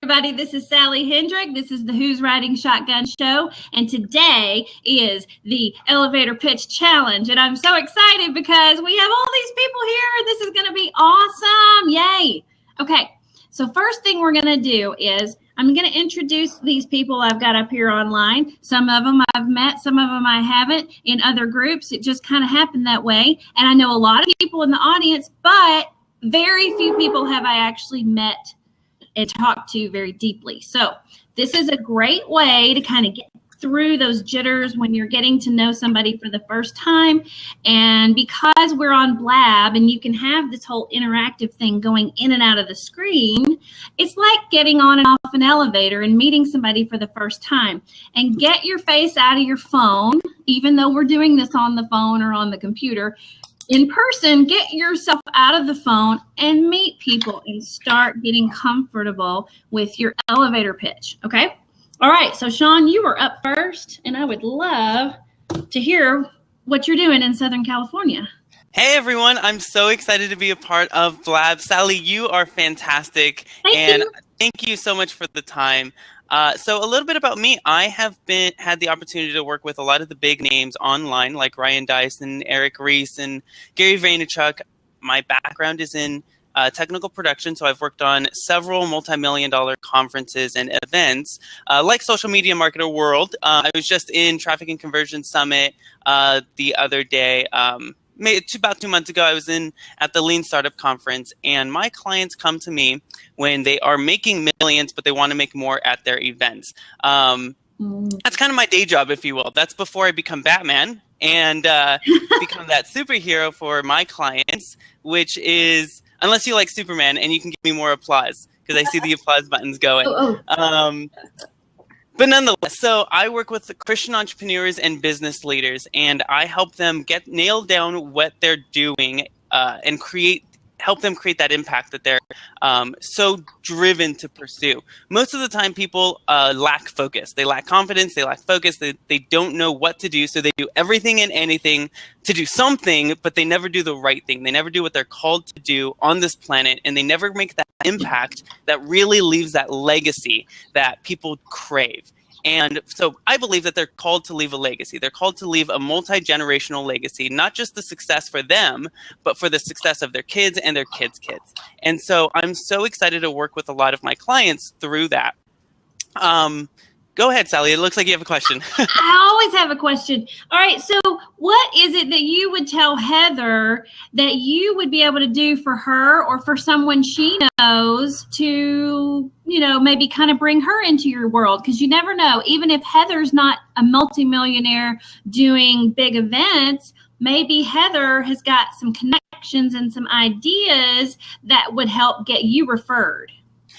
everybody. This is Sally Hendrick. This is the Who's Riding Shotgun Show. And today is the Elevator Pitch Challenge. And I'm so excited because we have all these people here. This is going to be awesome. Yay. Okay. So first thing we're going to do is I'm going to introduce these people I've got up here online. Some of them I've met, some of them I haven't in other groups. It just kind of happened that way. And I know a lot of people in the audience, but very few people have I actually met and talked to very deeply. So this is a great way to kind of get through those jitters when you're getting to know somebody for the first time. And because we're on Blab and you can have this whole interactive thing going in and out of the screen, it's like getting on and off an elevator and meeting somebody for the first time. And get your face out of your phone, even though we're doing this on the phone or on the computer. In person, get yourself out of the phone and meet people and start getting comfortable with your elevator pitch, okay? All right, so Sean, you are up first, and I would love to hear what you're doing in Southern California. Hey everyone, I'm so excited to be a part of Blab. Sally, you are fantastic. Thank you so much for the time. So a little bit about me. I have had the opportunity to work with a lot of the big names online, like Ryan Deiss, Eric Ries, and Gary Vaynerchuk. My background is in technical production, so I've worked on several multi-million-dollar conferences and events, like Social Media Marketer World. I was just in Traffic and Conversion Summit the other day. About 2 months ago, I was at the Lean Startup Conference, and my clients come to me when they are making millions, but they want to make more at their events. That's kind of my day job, if you will. That's before I become Batman and become that superhero for my clients, which is, unless you like Superman, and you can give me more applause, because I see the applause buttons going. But nonetheless, so I work with Christian entrepreneurs and business leaders, and I help them nail down what they're doing and help them create that impact that they're so driven to pursue. Most of the time, people lack focus. They lack confidence. They lack focus. They don't know what to do, so they do everything and anything to do something, but they never do the right thing. They never do what they're called to do on this planet, and they never make that impact that really leaves that legacy that people crave. And so I believe that they're called to leave a legacy. They're called to leave a multi-generational legacy, not just the success for them, but for the success of their kids and their kids' kids. And so I'm so excited to work with a lot of my clients through that. Go ahead, Sally. It looks like you have a question. I always have a question. All right. So what is it that you would tell Heather that you would be able to do for her or for someone she knows to, maybe kind of bring her into your world? Because you never know. Even if Heather's not a multimillionaire doing big events, maybe Heather has got some connections and some ideas that would help get you referred.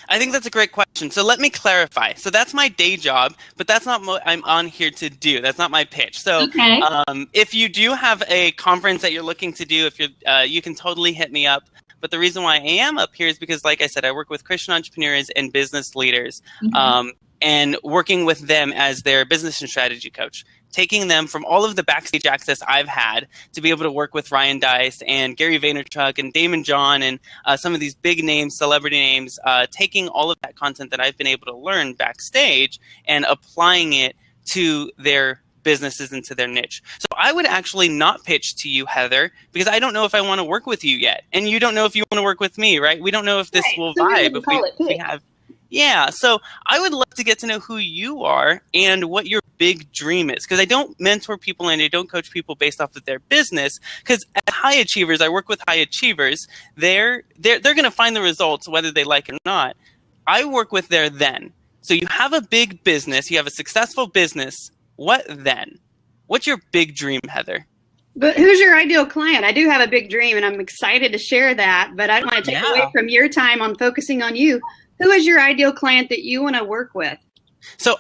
I think that's a great question. So let me clarify. So that's my day job, but that's not what I'm on here to do. That's not my pitch. So okay. If you do have a conference that you're looking to do, if you can totally hit me up. But the reason why I am up here is because, like I said, I work with Christian entrepreneurs and business leaders, and working with them as their business and strategy coach, taking them from all of the backstage access I've had to be able to work with Ryan Deiss and Gary Vaynerchuk and Damon John and some of these big names, celebrity names, taking all of that content that I've been able to learn backstage and applying it to their businesses and to their niche. So I would actually not pitch to you, Heather, because I don't know if I want to work with you yet. And you don't know if you want to work with me, right? We don't know if this will vibe if we have. Yeah, so I would love to get to know who you are and what your big dream is, because I don't mentor people and I don't coach people based off of their business, because as high achievers, I work with high achievers, they're going to find the results whether they like it or not. I work with their then. So you have a big business, you have a successful business, what then? What's your big dream, Heather? But who's your ideal client? I do have a big dream and I'm excited to share that, but I don't want to take away from your time on focusing on you. Who is your ideal client that you want to work with? So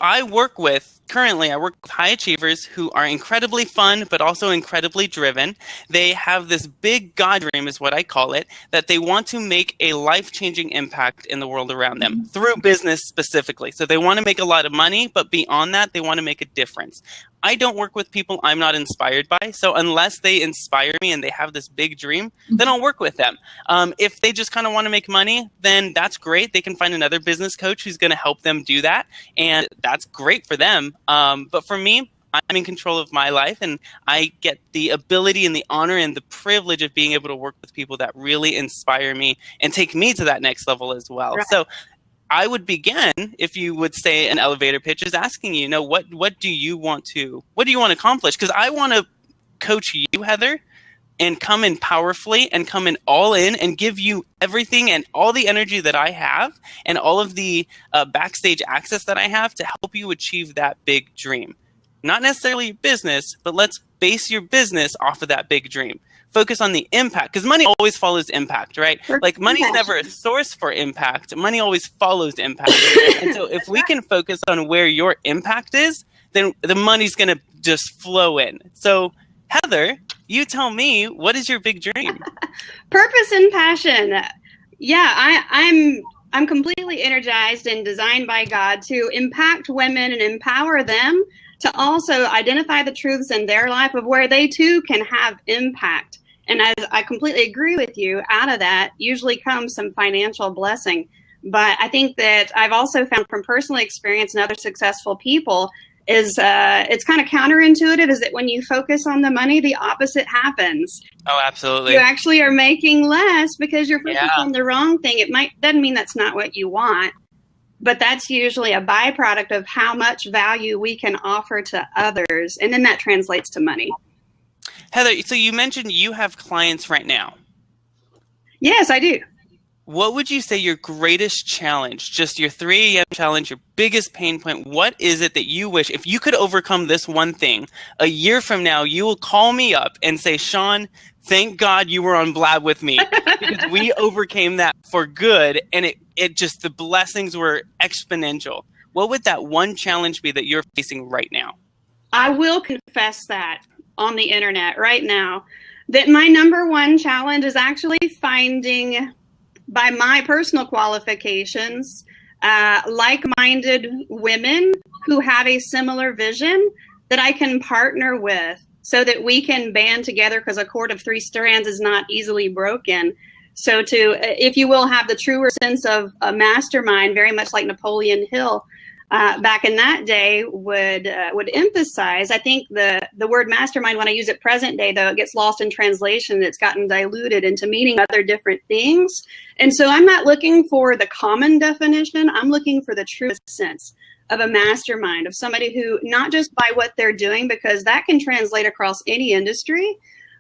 currently I work with high achievers who are incredibly fun, but also incredibly driven. They have this big God dream, is what I call it, that they want to make a life-changing impact in the world around them through business specifically. So they want to make a lot of money, but beyond that, they want to make a difference. I don't work with people I'm not inspired by. So unless they inspire me and they have this big dream, then I'll work with them. If they just kind of want to make money, then that's great. They can find another business coach who's going to help them do that. And that's great for them. But for me, I'm in control of my life, and I get the ability and the honor and the privilege of being able to work with people that really inspire me and take me to that next level as well. Right. So I would begin, if you would say an elevator pitch, is asking you, what do you want to accomplish? Because I want to coach you, Heather, and come in powerfully and come in all in and give you everything and all the energy that I have and all of the backstage access that I have to help you achieve that big dream. Not necessarily your business, but let's base your business off of that big dream. Focus on the impact, because money always follows impact, right? Like money is never a source for impact. Money always follows impact. And so if we can focus on where your impact is, then the money's going to just flow in. So Heather, you tell me, what is your big dream? Purpose and passion. Yeah, I'm completely energized and designed by God to impact women and empower them to also identify the truths in their life of where they too can have impact. And as I completely agree with you, out of that usually comes some financial blessing. But I think that I've also found from personal experience and other successful people is it's kind of counterintuitive, is that when you focus on the money, the opposite happens. Oh, absolutely. You actually are making less because you're focused on the wrong thing. Doesn't mean that's not what you want, but that's usually a byproduct of how much value we can offer to others. And then that translates to money. Heather, so you mentioned you have clients right now. Yes, I do. What would you say your greatest challenge, just your 3 a.m. challenge, your biggest pain point? What is it that you wish, if you could overcome this one thing, a year from now, you will call me up and say, Sean, thank God you were on Blab with me, because we overcame that for good, and it just, the blessings were exponential. What would that one challenge be that you're facing right now? I will confess that on the internet right now, that my number one challenge is actually finding, by my personal qualifications, like-minded women who have a similar vision that I can partner with so that we can band together, because a cord of 3 strands is not easily broken. So to, if you will, have the truer sense of a mastermind, very much like Napoleon Hill back in that day would emphasize. I think the word mastermind, when I use it present day, though, it gets lost in translation. It's gotten diluted into meaning other different things. And so I'm not looking for the common definition. I'm looking for the truest sense of a mastermind, of somebody who, not just by what they're doing, because that can translate across any industry,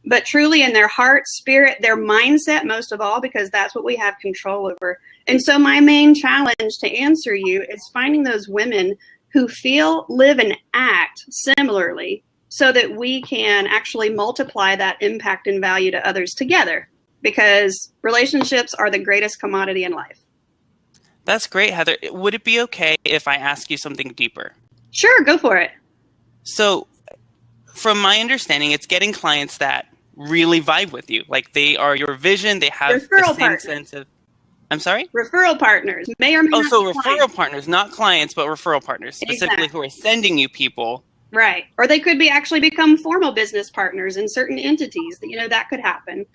but truly in their heart, spirit, their mindset, most of all, because that's what we have control over. And so my main challenge to answer you is finding those women who feel, live, and act similarly so that we can actually multiply that impact and value to others together, because relationships are the greatest commodity in life. That's great, Heather. Would it be okay if I ask you something deeper? Sure, go for it. So from my understanding, it's getting clients that really vibe with you. Like, they are your vision. They have the same sense of, I'm sorry? Referral partners. May or may not so be referral clients. Partners, not clients, but referral partners, specifically who are sending you people. Right. Or they could be actually become formal business partners in certain entities. That could happen.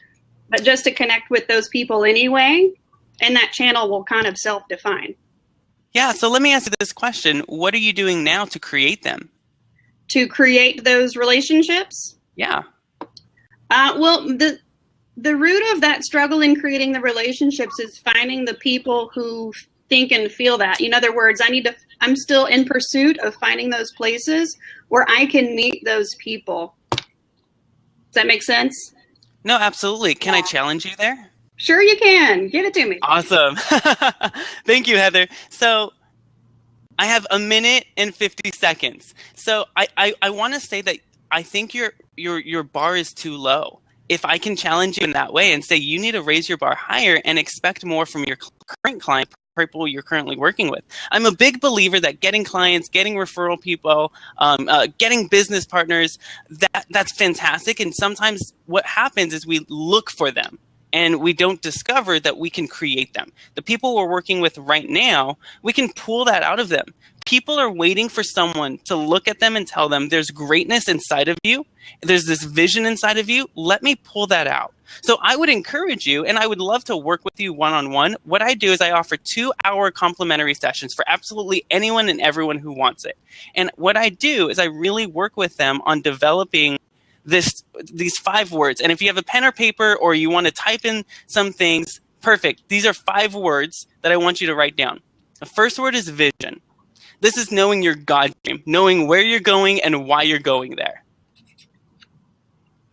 But just to connect with those people anyway, and that channel will kind of self-define. Yeah. So let me ask you this question. What are you doing now to create them? To create those relationships? Yeah. Well, the root of that struggle in creating the relationships is finding the people who think and feel that. In other words, I'm still in pursuit of finding those places where I can meet those people. Does that make sense? No, absolutely. Can I challenge you there? Sure you can. Give it to me. Awesome. Thank you, Heather. So I have 1 minute and 50 seconds. So I want to say that I think your bar is too low. If I can challenge you in that way and say you need to raise your bar higher and expect more from your current client, people you're currently working with. I'm a big believer that getting clients, getting referral people, getting business partners, that's fantastic. And sometimes what happens is we look for them and we don't discover that we can create them. The people we're working with right now, we can pull that out of them. people are waiting for someone to look at them and tell them there's greatness inside of you, there's this vision inside of you, let me pull that out. So I would encourage you, and I would love to work with you one-on-one. What I do is I offer 2-hour complimentary sessions for absolutely anyone and everyone who wants it. And what I do is I really work with them on developing these 5 words. And if you have a pen or paper or you want to type in some things, perfect. These are 5 words that I want you to write down. The first word is vision. This is knowing your God dream, knowing where you're going and why you're going there.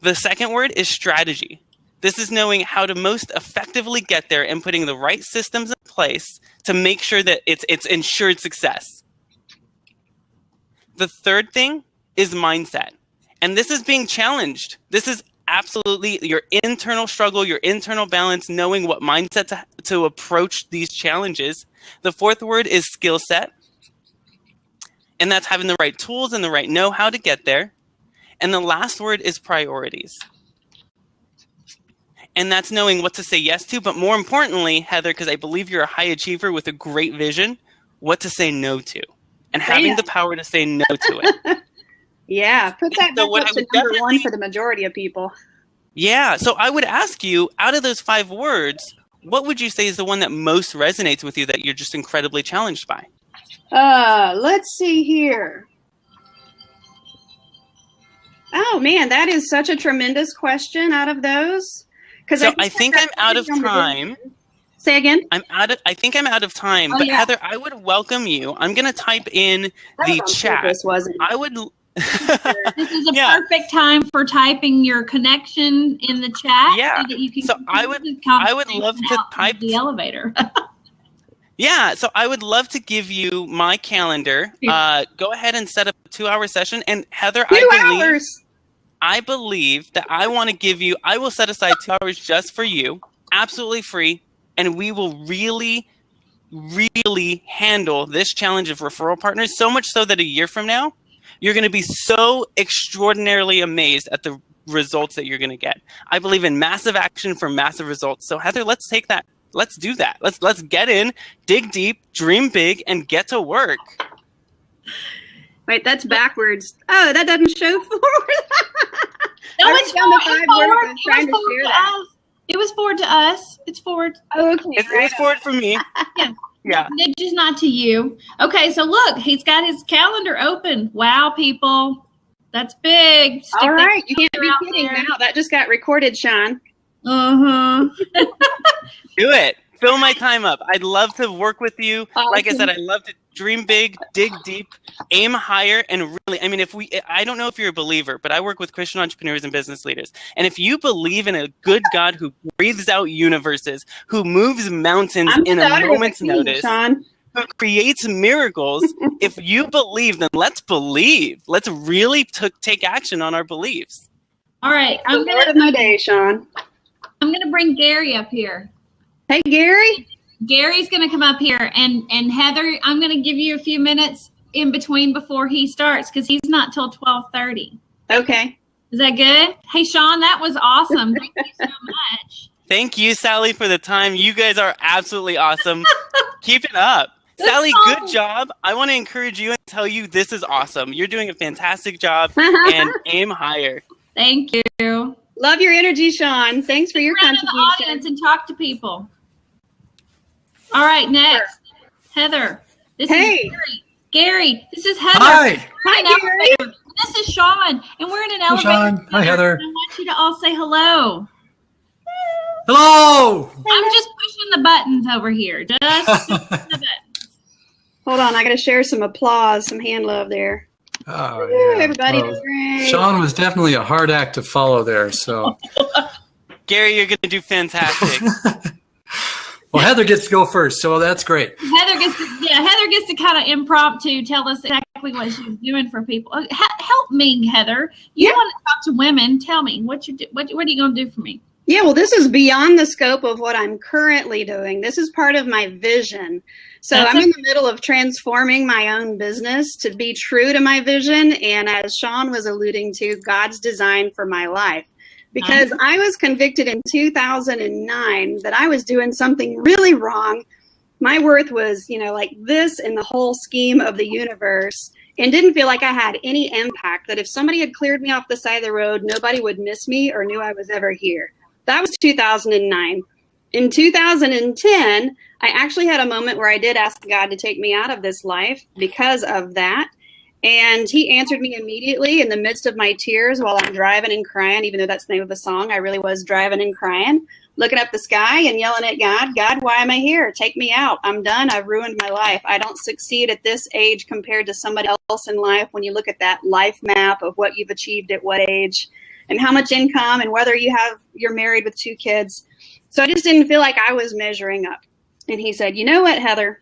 The second word is strategy. This is knowing how to most effectively get there and putting the right systems in place to make sure that it's ensured success. The third thing is mindset. And this is being challenged. This is absolutely your internal struggle, your internal balance, knowing what mindset to approach these challenges. The fourth word is skill set. And that's having the right tools and the right know-how to get there. And the last word is priorities. And that's knowing what to say yes to, but more importantly, Heather, because I believe you're a high achiever with a great vision, what to say no to. And having the power to say no to it. Yeah, put that back up to number 1 for the majority of people. Yeah, so I would ask you, out of those 5 words, what would you say is the one that most resonates with you that you're just incredibly challenged by? Let's see here. Oh, man, that is such a tremendous question out of those. So I think I'm out of time. Say again? I think I'm out of time. But yeah. Heather, I would welcome you. I'm going to type in the chat. I would. This is a perfect time for typing your connection in the chat. Yeah. So that you can I would love to type the elevator. Yeah. So I would love to give you my calendar. Go ahead and set up a 2-hour session. And Heather, I believe that I want to give you, I will set aside 2 hours just for you, absolutely free, and we will really, really handle this challenge of referral partners, so much so that a year from now, you're going to be so extraordinarily amazed at the results that you're going to get. I believe in massive action for massive results. So Heather, let's take that. Let's do that. Let's get in, dig deep, dream big, and get to work. Wait, that's backwards. Oh, that doesn't show forward. No, it's forward. It was forward to us. It's forward. Oh, okay. It's forward for me. Yeah. Yeah. It's just not to you. Okay, so look, he's got his calendar open. Wow, people. That's big. All right, you can't be kidding now. That just got recorded, Sean. Do it. Fill my time up. I'd love to work with you. Like I said, I love to dream big, dig deep, aim higher, and really, I mean, I don't know if you're a believer, but I work with Christian entrepreneurs and business leaders. And if you believe in a good God who breathes out universes, who moves mountains in a moment's notice, who creates miracles, if you believe, then let's believe. Let's really take action on our beliefs. All right. I'm going to my day, Sean. I'm going to bring Gary up here. Hey, Gary. Gary's going to come up here, and Heather, I'm going to give you a few minutes in between before he starts because he's not till 12:30. Okay. Is that good? Hey, Sean, that was awesome. Thank you so much. Thank you, Sally, for the time. You guys are absolutely awesome. Keep it up. Sally, good job. I want to encourage you and tell you this is awesome. You're doing a fantastic job, and aim higher. Thank you. Love your energy, Sean. Thanks for your contribution. Run to the audience and talk to people. All right, next. Heather. This is Gary. Gary, this is Heather. Hi. Hi, Gary. This is Sean, and we're in an elevator. Sean. Hi, Heather. I want you to all say hello. Hello. I'm just pushing the buttons over here. Just pushing the buttons. Hold on. I got to share some applause, some hand love there. Oh, yeah. Yeah. Everybody Well, did great. Sean was definitely a hard act to follow there. So, Gary, you're going to do fantastic. well, Heather gets to go first, so that's great. Heather gets to kind of impromptu tell us exactly what she's doing for people. Help me, Heather. You want to talk to women? Tell me what are you going to do for me? Yeah, well, this is beyond the scope of what I'm currently doing. This is part of my vision. So I'm in the middle of transforming my own business to be true to my vision. And as Sean was alluding to, God's design for my life. Because I was convicted in 2009 that I was doing something really wrong My worth was, like this in the whole scheme of the universe, and didn't feel like I had any impact, that if somebody had cleared me off the side of the road, nobody would miss me or knew I was ever here. That was 2009. In 2010, I actually had a moment where I did ask God to take me out of this life because of that. And he answered me immediately in the midst of my tears while I'm driving and crying, even though that's the name of the song. I really was driving and crying, looking up the sky and yelling at God, God, why am I here? Take me out. I'm done. I've ruined my life. I don't succeed at this age compared to somebody else in life. When you look at that life map of what you've achieved at what age and how much income and whether you're married with 2 kids. So I just didn't feel like I was measuring up. And he said, you know what, Heather,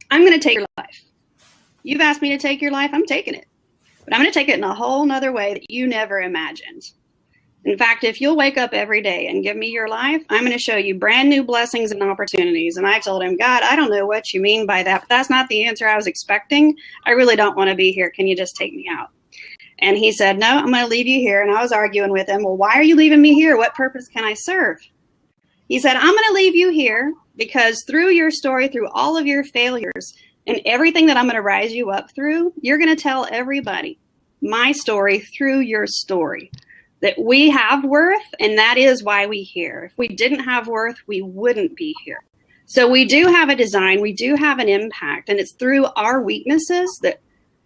I'm going to take your life. You've asked me to take your life. I'm taking it. But I'm going to take it in a whole nother way that you never imagined. In fact, if you'll wake up every day and give me your life, I'm going to show you brand new blessings and opportunities. And I told him, God, I don't know what you mean by that, but that's not the answer I was expecting. I really don't want to be here. Can you just take me out? And he said, no, I'm going to leave you here. And I was arguing with him. Well, why are you leaving me here? What purpose can I serve? He said, I'm going to leave you here because through your story, through all of your failures and everything that I'm going to rise you up through, you're going to tell everybody my story through your story, that we have worth, and that is why we're here. If we didn't have worth, we wouldn't be here. So we do have a design, we do have an impact, and it's through our weaknesses that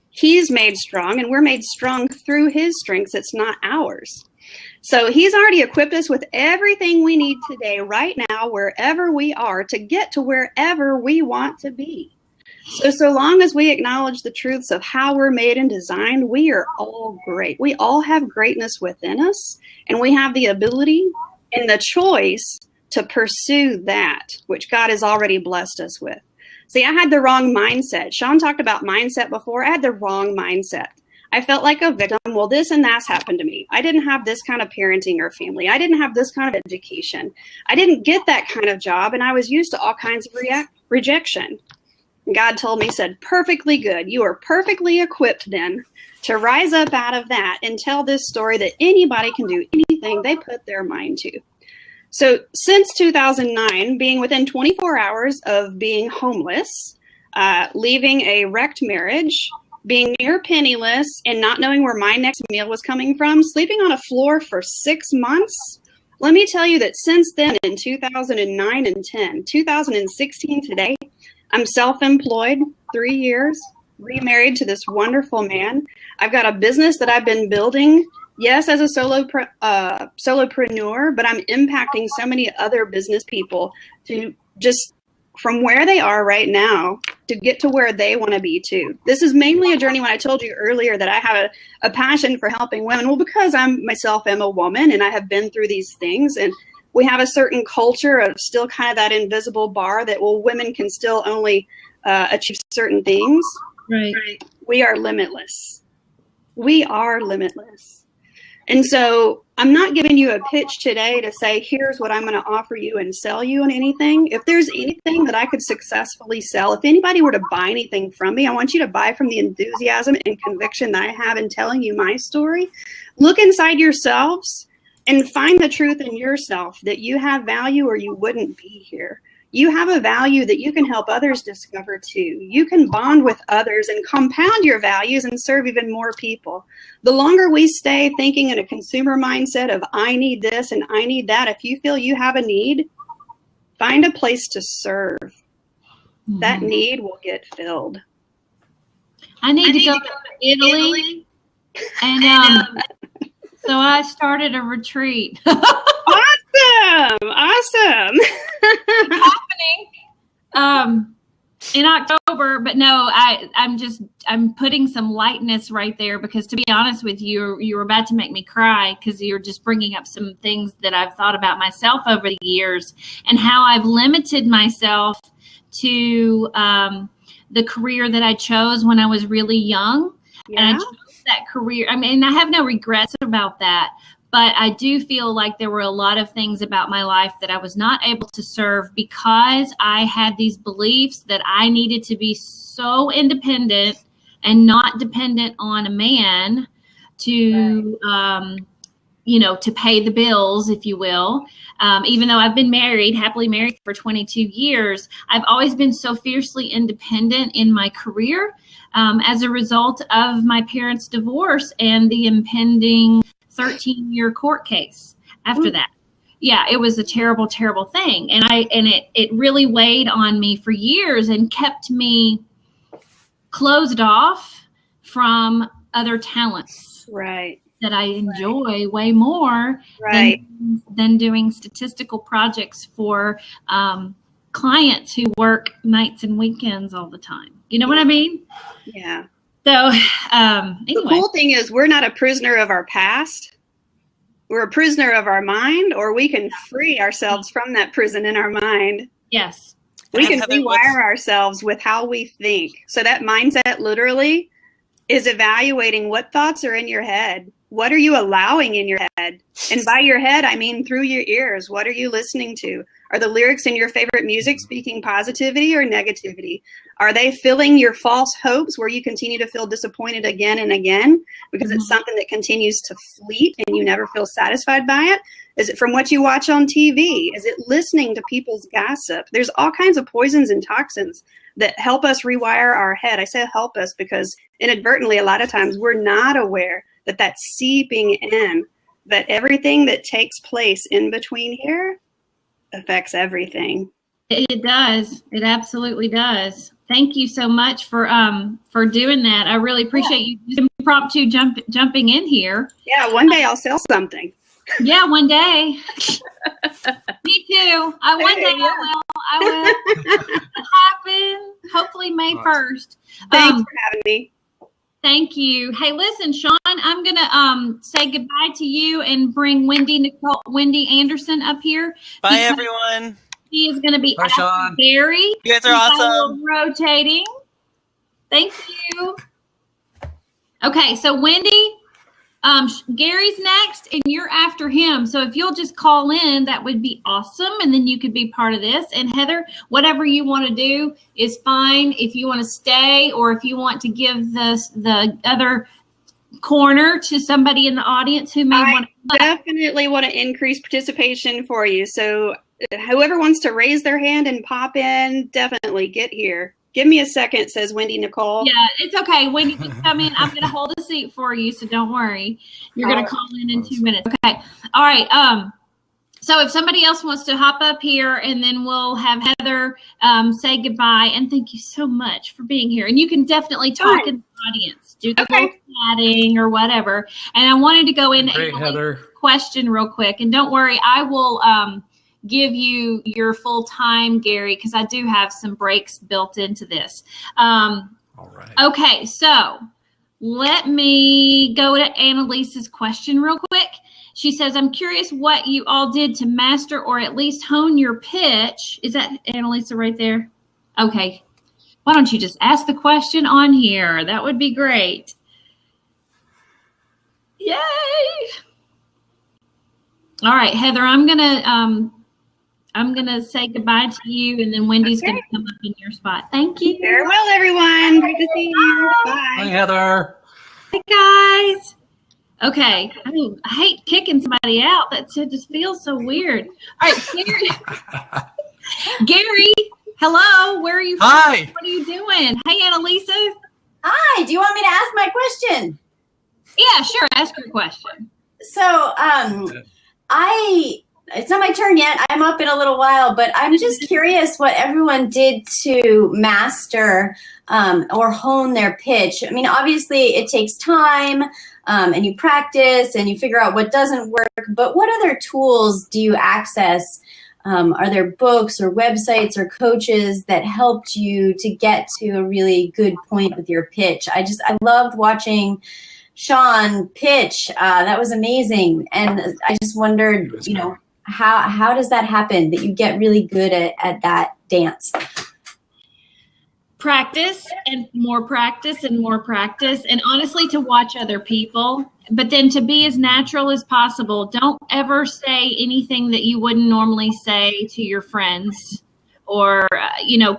he's made strong, and we're made strong through his strengths. It's not ours. So he's already equipped us with everything we need today, right now, wherever we are, to get to wherever we want to be. So long as we acknowledge the truths of how we're made and designed, we are all great. We all have greatness within us, and we have the ability and the choice to pursue that which God has already blessed us with. See, I had the wrong mindset. Sean talked about mindset before. I had the wrong mindset. I felt like a victim. Well, this and that's happened to me. I didn't have this kind of parenting or family. I didn't have this kind of education. I didn't get that kind of job, and I was used to all kinds of rejection. God told me, said, perfectly good. You are perfectly equipped then to rise up out of that and tell this story that anybody can do anything they put their mind to. So since 2009, being within 24 hours of being homeless, leaving a wrecked marriage, being near penniless and not knowing where my next meal was coming from, sleeping on a floor for 6 months, let me tell you that since then, in 2009 and 10, 2016 today, I'm self-employed, 3 years, remarried to this wonderful man. I've got a business that I've been building, yes, as a solopreneur, but I'm impacting so many other business people to just from where they are right now to get to where they want to be too. This is mainly a journey. When I told you earlier that I have a passion for helping women, well, because I myself am a woman and I have been through these things, and we have a certain culture of still kind of that invisible bar that, well, women can still only achieve certain things. Right. We are limitless. We are limitless. And so I'm not giving you a pitch today to say, here's what I'm going to offer you and sell you on anything. If there's anything that I could successfully sell, if anybody were to buy anything from me, I want you to buy from the enthusiasm and conviction that I have in telling you my story. Look inside yourselves and find the truth in yourself that you have value or you wouldn't be here. You have a value that you can help others discover too. You can bond with others and compound your values and serve even more people. The longer we stay thinking in a consumer mindset of I need this and I need that, if you feel you have a need, find a place to serve. Mm-hmm. That need will get filled. I need to go to Italy. And so I started a retreat. Awesome. Happening in October, but no, I'm putting some lightness right there, because to be honest with you, you were about to make me cry, because you're just bringing up some things that I've thought about myself over the years and how I've limited myself to the career that I chose when I was really young. Yeah. And I chose that career. I mean, I have no regrets about that, but I do feel like there were a lot of things about my life that I was not able to serve because I had these beliefs that I needed to be so independent and not dependent on a man to to pay the bills, if you will. Even though I've been happily married for 22 years, I've always been so fiercely independent in my career as a result of my parents' divorce and the impending 13-year court case after that. Yeah, it was a terrible, terrible thing. And it really weighed on me for years and kept me closed off from other talents. Right. That I enjoy way more than doing statistical projects for clients who work nights and weekends all the time. You know what I mean? Yeah. So anyway. The cool thing is we're not a prisoner of our past. We're a prisoner of our mind, or we can free ourselves from that prison in our mind. Yes. We can rewire ourselves with how we think. So that mindset literally is evaluating what thoughts are in your head. What are you allowing in your head? And by your head, I mean through your ears. What are you listening to? Are the lyrics in your favorite music speaking positivity or negativity? Are they filling your false hopes where you continue to feel disappointed again and again because it's something that continues to fleet and you never feel satisfied by it? Is it from what you watch on TV? Is it listening to people's gossip? There's all kinds of poisons and toxins that help us rewire our head. I say help us because inadvertently, a lot of times we're not aware that that's seeping in, that everything that takes place in between here affects everything. It does. It absolutely does. Thank you so much for doing that. I really appreciate you impromptu jumping in here. Yeah, one day I'll sell something. Yeah, one day. Me too. One day I will. It'll happen. Hopefully May 1st. Thanks for having me. Thank you. Hey, listen, Sean, I'm going to say goodbye to you and bring Wendy Anderson up here. Bye, everyone. She is going to be Sean. Gary. You guys are awesome. Rotating. Thank you. Okay, so Wendy, Gary's next, and you're after him. So if you'll just call in, that would be awesome, and then you could be part of this. And Heather, whatever you want to do is fine. If you want to stay, or if you want to give the other corner to somebody in the audience who may want to. Definitely want to increase participation for you. So whoever wants to raise their hand and pop in, definitely get here. Give me a second, says Wendy Nicole. Yeah, it's okay. Wendy, just come in. I'm going to hold a seat for you, so don't worry. You're going to call in 2 minutes. Okay. All right. So if somebody else wants to hop up here, and then we'll have Heather say goodbye. And thank you so much for being here. And you can definitely talk in the audience. Do the chatting or whatever. And I wanted to go in and Heather. Question real quick. And don't worry, I will give you your full time, Gary, because I do have some breaks built into this. All right. Okay, so let me go to Annalisa's question real quick. She says, I'm curious what you all did to master or at least hone your pitch. Is that Annalisa right there? Okay. Why don't you just ask the question on here? That would be great. Yay. All right, Heather, I'm gonna say goodbye to you, and then Wendy's gonna come up in your spot. Thank you. Farewell, everyone. Great to see you. Bye. Hi, Heather. Hey, guys. Okay. I hate kicking somebody out. That just feels so weird. All right, Gary. Gary, hello. Where are you from? Hi. What are you doing? Hey, Annalisa. Hi. Do you want me to ask my question? Yeah, sure. Ask your question. So, it's not my turn yet. I'm up in a little while, but I'm just curious what everyone did to master or hone their pitch. I mean, obviously it takes time and you practice and you figure out what doesn't work, but what other tools do you access? Are there books or websites or coaches that helped you to get to a really good point with your pitch? I loved watching Sean pitch. That was amazing. And I just wondered, how does that happen that you get really good at that dance? Practice and more practice and more practice, and honestly to watch other people, but then to be as natural as possible. Don't ever say anything that you wouldn't normally say to your friends, or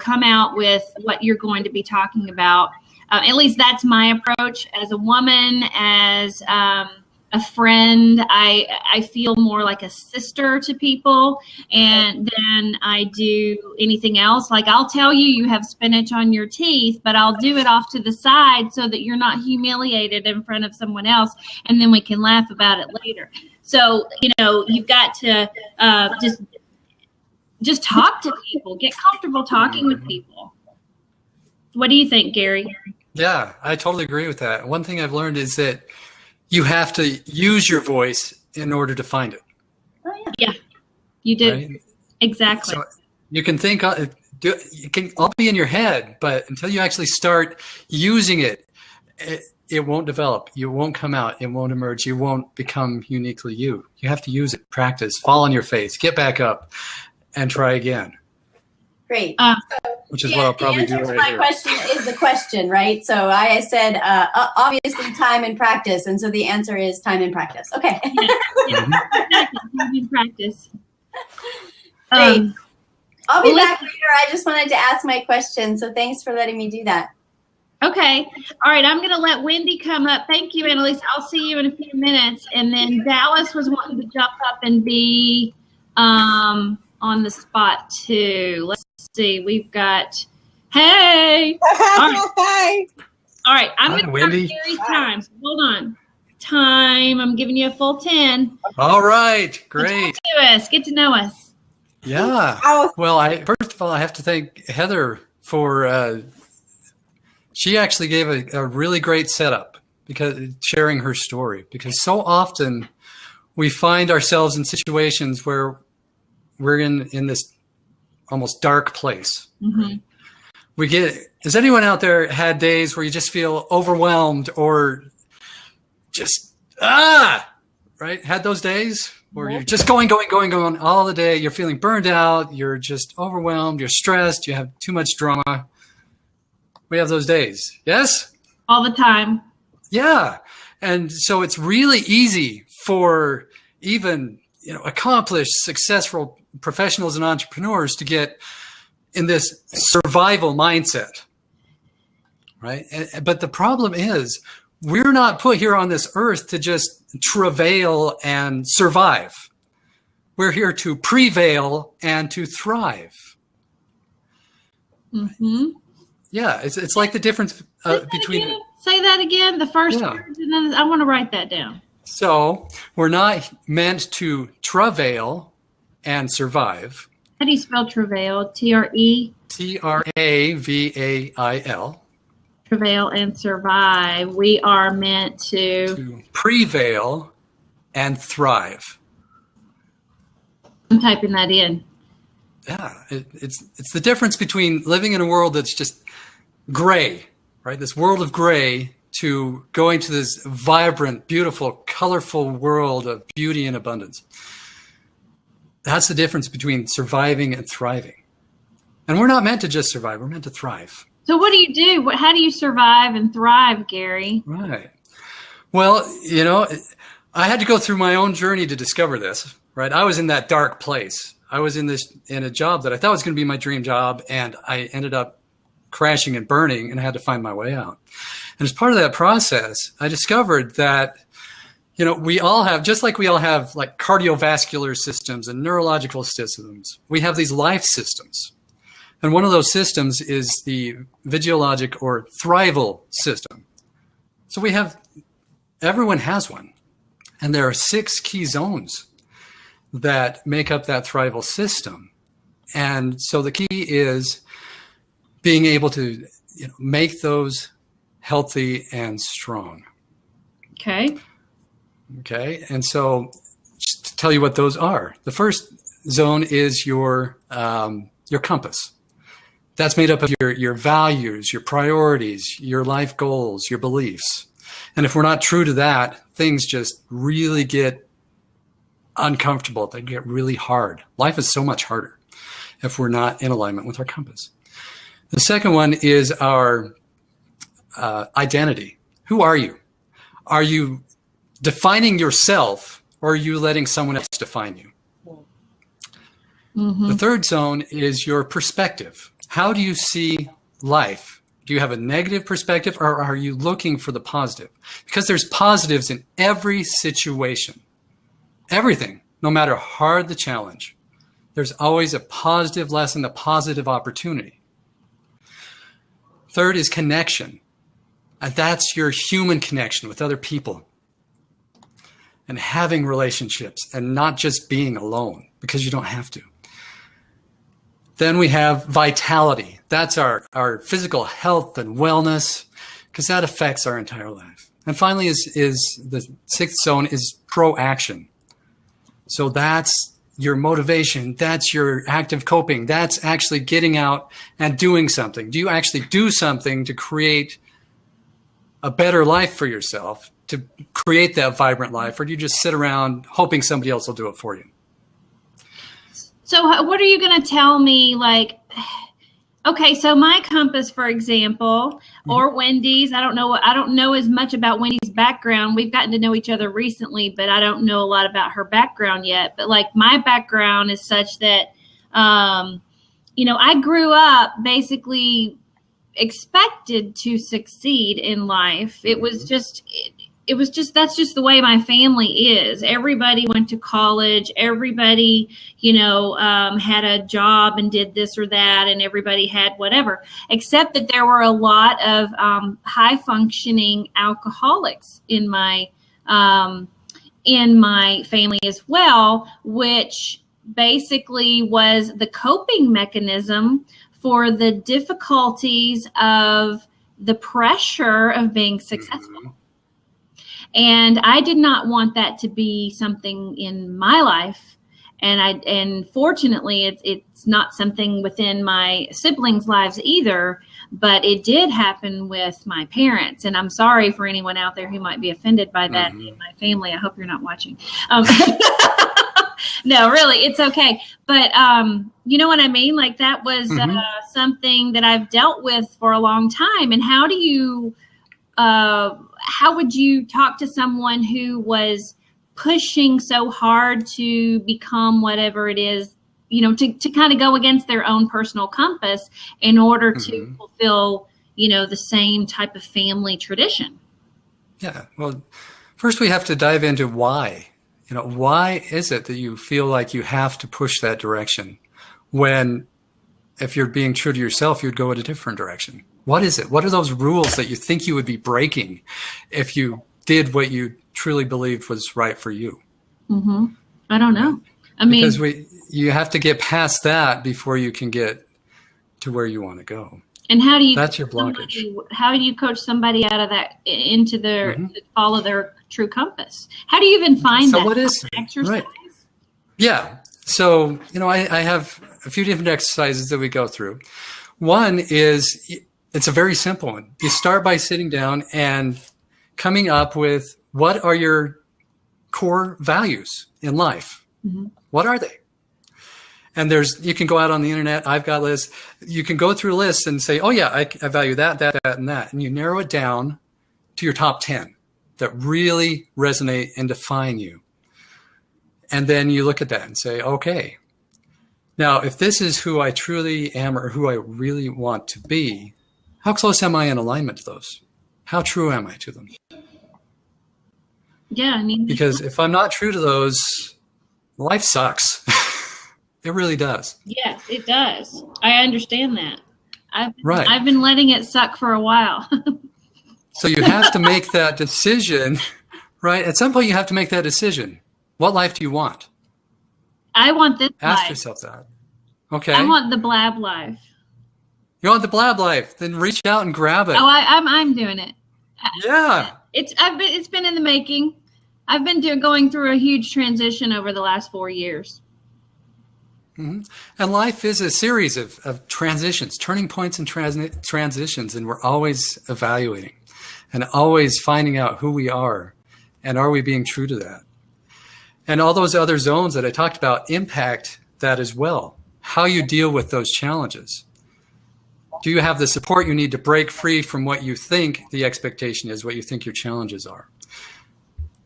come out with what you're going to be talking about. At least that's my approach as a woman, as a a friend. I feel more like a sister to people, and then I do anything else. Like I'll tell you you have spinach on your teeth, but I'll do it off to the side so that you're not humiliated in front of someone else, and then we can laugh about it later. So, you've got to just talk to people, get comfortable talking with people. What do you think, Gary? Yeah, I totally agree with that. One thing I've learned is that you have to use your voice in order to find it. Oh, Yeah, you do. Right? Exactly. So you can think, you can all be in your head, but until you actually start using it, it won't develop. You won't come out. It won't emerge. You won't become uniquely you. You have to use it, practice, fall on your face, get back up, and try again. Great. Which is what I'll probably do right here. My question is the question, right? So I said, obviously, time and practice. And so the answer is time and practice. Okay. Yeah, exactly. Time and practice. Great. I'll be back later. I just wanted to ask my question. So thanks for letting me do that. Okay. All right. I'm going to let Wendy come up. Thank you, Annalise. I'll see you in a few minutes. And then Dallas was wanting to jump up and be on the spot too. Let's see. We've got, hey. All right. All right. I'm going to start Gary's time. Hold on. Time. I'm giving you a full 10. All right. Great. Get to know us. Yeah. Well, first of all, I have to thank Heather for she actually gave a really great setup because sharing her story, because so often we find ourselves in situations where we're in this almost dark place. Mm-hmm. Right? Has anyone out there had days where you just feel overwhelmed or just, right? Had those days where you're just going all the day. You're feeling burned out. You're just overwhelmed. You're stressed. You have too much drama. We have those days. Yes? All the time. Yeah. And so it's really easy for even, accomplished, successful professionals and entrepreneurs to get in this survival mindset, right? But the problem is we're not put here on this earth to just travail and survive. We're here to prevail and to thrive. Mm-hmm. Yeah, it's like the difference between... Say that again, the first words, and then I want to write that down. So we're not meant to travail and survive. How do you spell travail? T-R-E? T-R-A-V-A-I-L. Travail and survive. We are meant to prevail and thrive. I'm typing that in. Yeah, it's the difference between living in a world that's just gray, right? This world of gray, to going to this vibrant, beautiful, colorful world of beauty and abundance. That's the difference between surviving and thriving. And we're not meant to just survive. We're meant to thrive. So what do you do? How do you survive and thrive, Gary? Right. Well, I had to go through my own journey to discover this, right? I was in that dark place. I was in a job that I thought was going to be my dream job, and I ended up crashing and burning, and I had to find my way out. And as part of that process, I discovered that, we all have, just like we all have like cardiovascular systems and neurological systems, we have these life systems. And one of those systems is the physiologic or thrival system. So everyone has one. And there are 6 key zones that make up that thrival system. And so the key is being able to make those healthy and strong. Okay. And so just to tell you what those are, the first zone is your compass. That's made up of your values, your priorities, your life goals, your beliefs. And if we're not true to that, things just really get uncomfortable. They get really hard. Life is so much harder if we're not in alignment with our compass. The second one is our identity. Who are you? Are you defining yourself, or are you letting someone else define you? Mm-hmm. The third zone is your perspective. How do you see life Do you have a negative perspective, or are you looking for the positive? Because there's positives in every situation. Everything, no matter how hard the challenge, there's always a positive lesson, a positive opportunity. Third is connection. And that's your human connection with other people. And having relationships and not just being alone, because you don't have to. Then we have vitality. That's our physical health and wellness, because that affects our entire life. And finally is the sixth zone is proaction. So that's your motivation. That's your active coping. That's actually getting out and doing something. Do you actually do something to create a better life for yourself, to create that vibrant life, or do you just sit around hoping somebody else will do it for you? So what are you going to tell me? Like, okay, so my compass, for example, or Wendy's, I don't know as much about Wendy's background. We've gotten to know each other recently, but I don't know a lot about her background yet. But like my background is such that, I grew up basically expected to succeed in life. It was just that's just the way my family is. Everybody went to college. Everybody, had a job and did this or that, and everybody had whatever, except that there were a lot of high functioning alcoholics in my family as well, which basically was the coping mechanism for the difficulties of the pressure of being successful. And I did not want that to be something in my life. And fortunately, it's not something within my siblings' lives either, but it did happen with my parents. And I'm sorry for anyone out there who might be offended by that in my family. I hope you're not watching. No, really, it's okay. But you know what I mean? Like that was something that I've dealt with for a long time. And how would you talk to someone who was pushing so hard to become whatever it is, to kind of go against their own personal compass in order to fulfill, the same type of family tradition? Yeah. Well, first we have to dive into why. Why is it that you feel like you have to push that direction when, if you're being true to yourself, you'd go in a different direction? What is it? What are those rules that you think you would be breaking if you did what you truly believed was right for you? I don't know. I mean, because you have to get past that before you can get to where you want to go. And how do you? That's your blockage. How do you coach somebody out of that into their follow their true compass? How do you even find that? So what is exercise? Right. Yeah. So I have a few different exercises that we go through. One is, it's a very simple one. You start by sitting down and coming up with, what are your core values in life? What are they? And you can go out on the internet. I've got lists. You can go through lists and say, oh yeah, I value that, that, and that. And you narrow it down to your top 10 that really resonate and define you. And then you look at that and say, okay, now if this is who I truly am or who I really want to be, how close am I in alignment to those? How true am I to them? Yeah, I mean, because if I'm not true to those, life sucks. It really does. Yes, it does. I understand that. I've been letting it suck for a while. So you have to make that decision, right? At some point you have to make that decision. What life do you want? I want this Ask life. yourself that. Okay. I want the blab life. You want the blab life? Then reach out and grab it. Oh, I'm doing it. Yeah. It's been in the making. I've been going through a huge transition over the last 4 years. And life is a series of transitions, turning points and transitions, and we're always evaluating and always finding out who we are and are we being true to that. And all those other zones that I talked about impact that as well. How you deal with those challenges. Do you have the support you need to break free from what you think the expectation is, what you think your challenges are?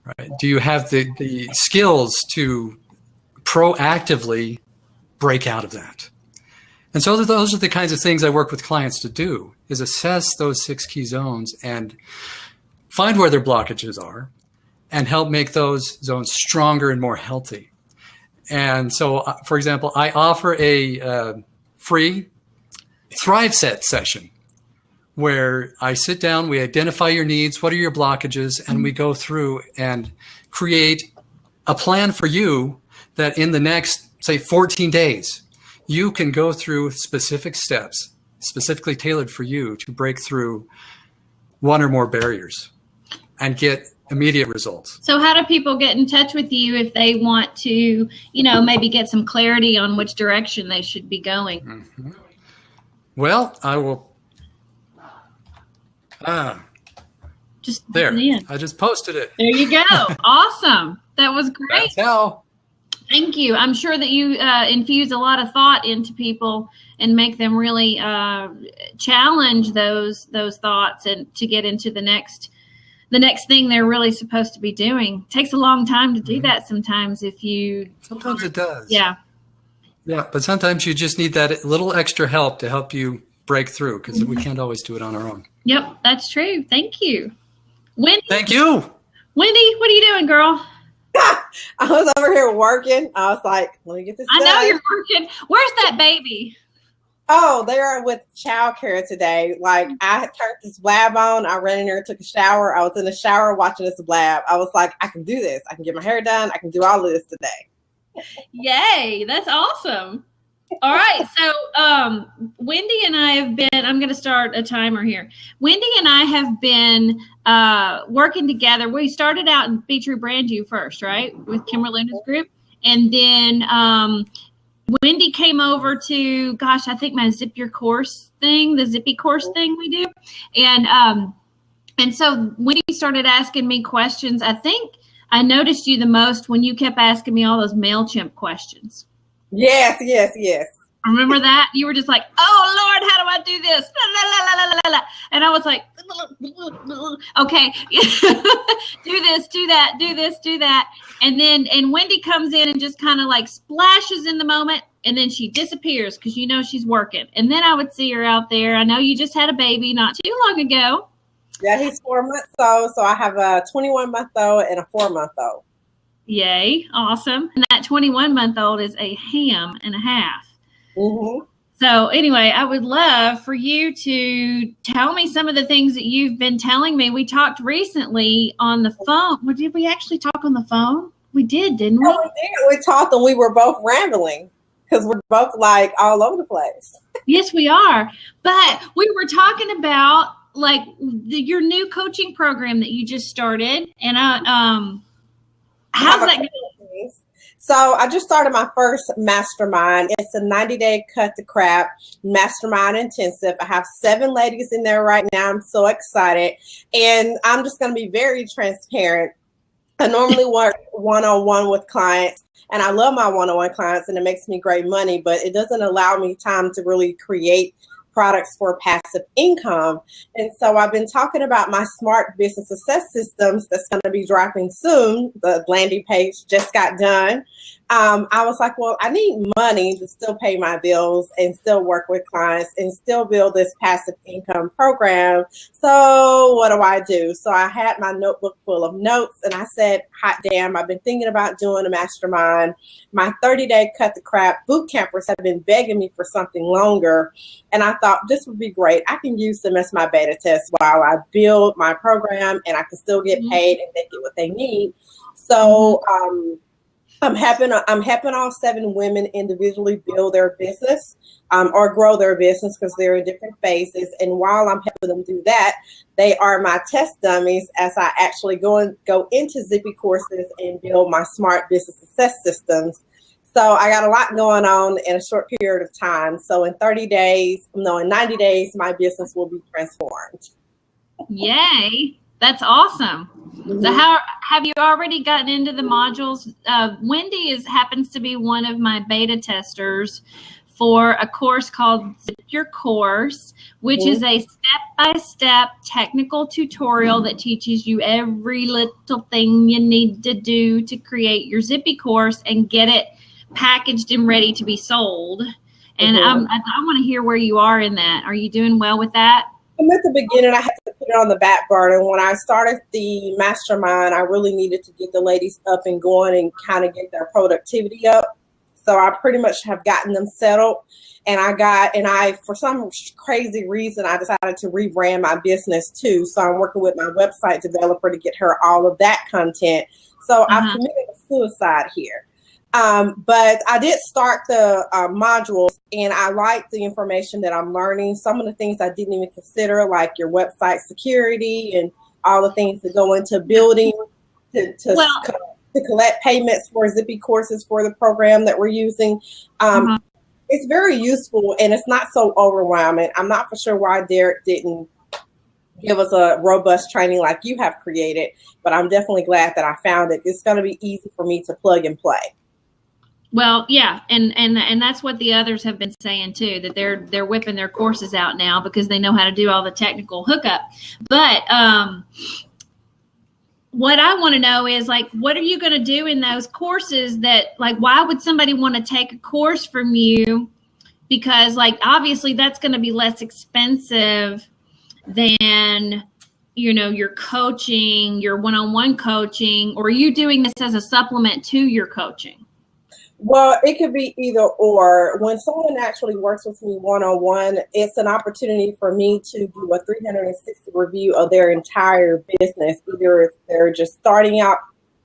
Right? Do you have the skills to proactively break out of that? And so those are the kinds of things I work with clients to do, is assess those 6 key zones and find where their blockages are and help make those zones stronger and more healthy. And so, for example, I offer a free Thrive Set session where I sit down, we identify your needs, what are your blockages, and we go through and create a plan for you that in the next, say, 14 days, you can go through specific steps, specifically tailored for you to break through one or more barriers and get immediate results. So how do people get in touch with you if they want to, maybe get some clarity on which direction they should be going? Mm-hmm. Well, I will. Just there. I just posted it. There you go. Awesome. That was great. That's how. Thank you. I'm sure that you infuse a lot of thought into people and make them really challenge those thoughts and to get into the next thing they're really supposed to be doing. It takes a long time to do that sometimes if you. Sometimes it does. Yeah. Yeah, but sometimes you just need that little extra help to help you break through because we can't always do it on our own. Yep, that's true. Thank you. Wendy. Thank you. Wendy, what are you doing, girl? I was over here working. I was like, let me get this done. I know you're working. Where's that baby? Oh, they're with childcare today. Like, I turned this blab on. I ran in there and took a shower. I was in the shower watching this blab. I was like, I can do this. I can get my hair done. I can do all of this today. Yay. That's awesome. All right. So Wendy and I have been, I'm going to start a timer here. Wendy and I have been working together. We started out in Be True Brand You first, right? With Kimberly Luna's group. And then Wendy came over to, I think my Zip Your Course thing, the Zippy course thing we do. And so Wendy started asking me questions. I think I noticed you the most when you kept asking me all those MailChimp questions. Yes. Remember that? You were just like, oh, Lord, how do I do this? And I was like, okay, do this, do that, do this, do that. And Wendy comes in and just kind of like splashes in the moment. And then she disappears because she's working. And then I would see her out there. I know you just had a baby not too long ago. Yeah, he's 4 months old. So I have a 21-month-old and a 4-month-old. Yay. Awesome. And that 21-month-old is a ham and a half. Mm-hmm. So anyway, I would love for you to tell me some of the things that you've been telling me. We talked recently on the phone. Well, did we actually talk on the phone? We did, didn't we? Yeah, we did. We talked and we were both rambling because we're both like all over the place. Yes, we are. But we were talking about like your new coaching program that you just started. And how's that going? So I just started my first mastermind. It's a 90-day cut the crap mastermind intensive. I have 7 ladies in there right now. I'm so excited. And I'm just going to be very transparent. I normally work one-on-one with clients, and I love my one-on-one clients, and it makes me great money, but it doesn't allow me time to really create products for passive income. And so I've been talking about my smart business success systems that's going to be dropping soon. The landing page just got done. I was like, well, I need money to still pay my bills and still work with clients and still build this passive income program. So what do? So I had my notebook full of notes and I said, hot damn, I've been thinking about doing a mastermind. My 30-day cut the crap boot campers have been begging me for something longer. And I thought this would be great. I can use them as my beta test while I build my program and I can still get paid and they get what they need. So, I'm helping all 7 women individually build their business or grow their business because they're in different phases. And while I'm helping them do that, they are my test dummies as I actually go into Zippy courses and build my smart business success systems. So I got a lot going on in a short period of time. So in 90 days, my business will be transformed. Yay. That's awesome. So how have you already gotten into the modules? Wendy happens to be one of my beta testers for a course called Zip Your Course, which is a step-by-step technical tutorial that teaches you every little thing you need to do to create your Zippy course and get it packaged and ready to be sold. And I want to hear where you are in that. Are you doing well with that? I'm at the beginning. I had to put it on the back burner. When I started the mastermind, I really needed to get the ladies up and going and kind of get their productivity up. So I pretty much have gotten them settled. And for some crazy reason, I decided to rebrand my business too. So I'm working with my website developer to get her all of that content. So I've committed a suicide here. But I did start the modules, and I like the information that I'm learning. Some of the things I didn't even consider, like your website security and all the things that go into building to collect payments for Zippy courses for the program that we're using. It's very useful, and it's not so overwhelming. I'm not for sure why Derek didn't give us a robust training like you have created, but I'm definitely glad that I found it. It's going to be easy for me to plug and play. Well, yeah, and that's what the others have been saying too, that they're whipping their courses out now because they know how to do all the technical hookup. But what I want to know is, like, what are you going to do in those courses that, like, why would somebody want to take a course from you? Because, like, obviously that's going to be less expensive than, you know, your coaching, your one-on-one coaching, or are you doing this as a supplement to your coaching? Well, it could be either or. When someone actually works with me one-on-one, it's an opportunity for me to do a 360 review of their entire business, either if they're just starting out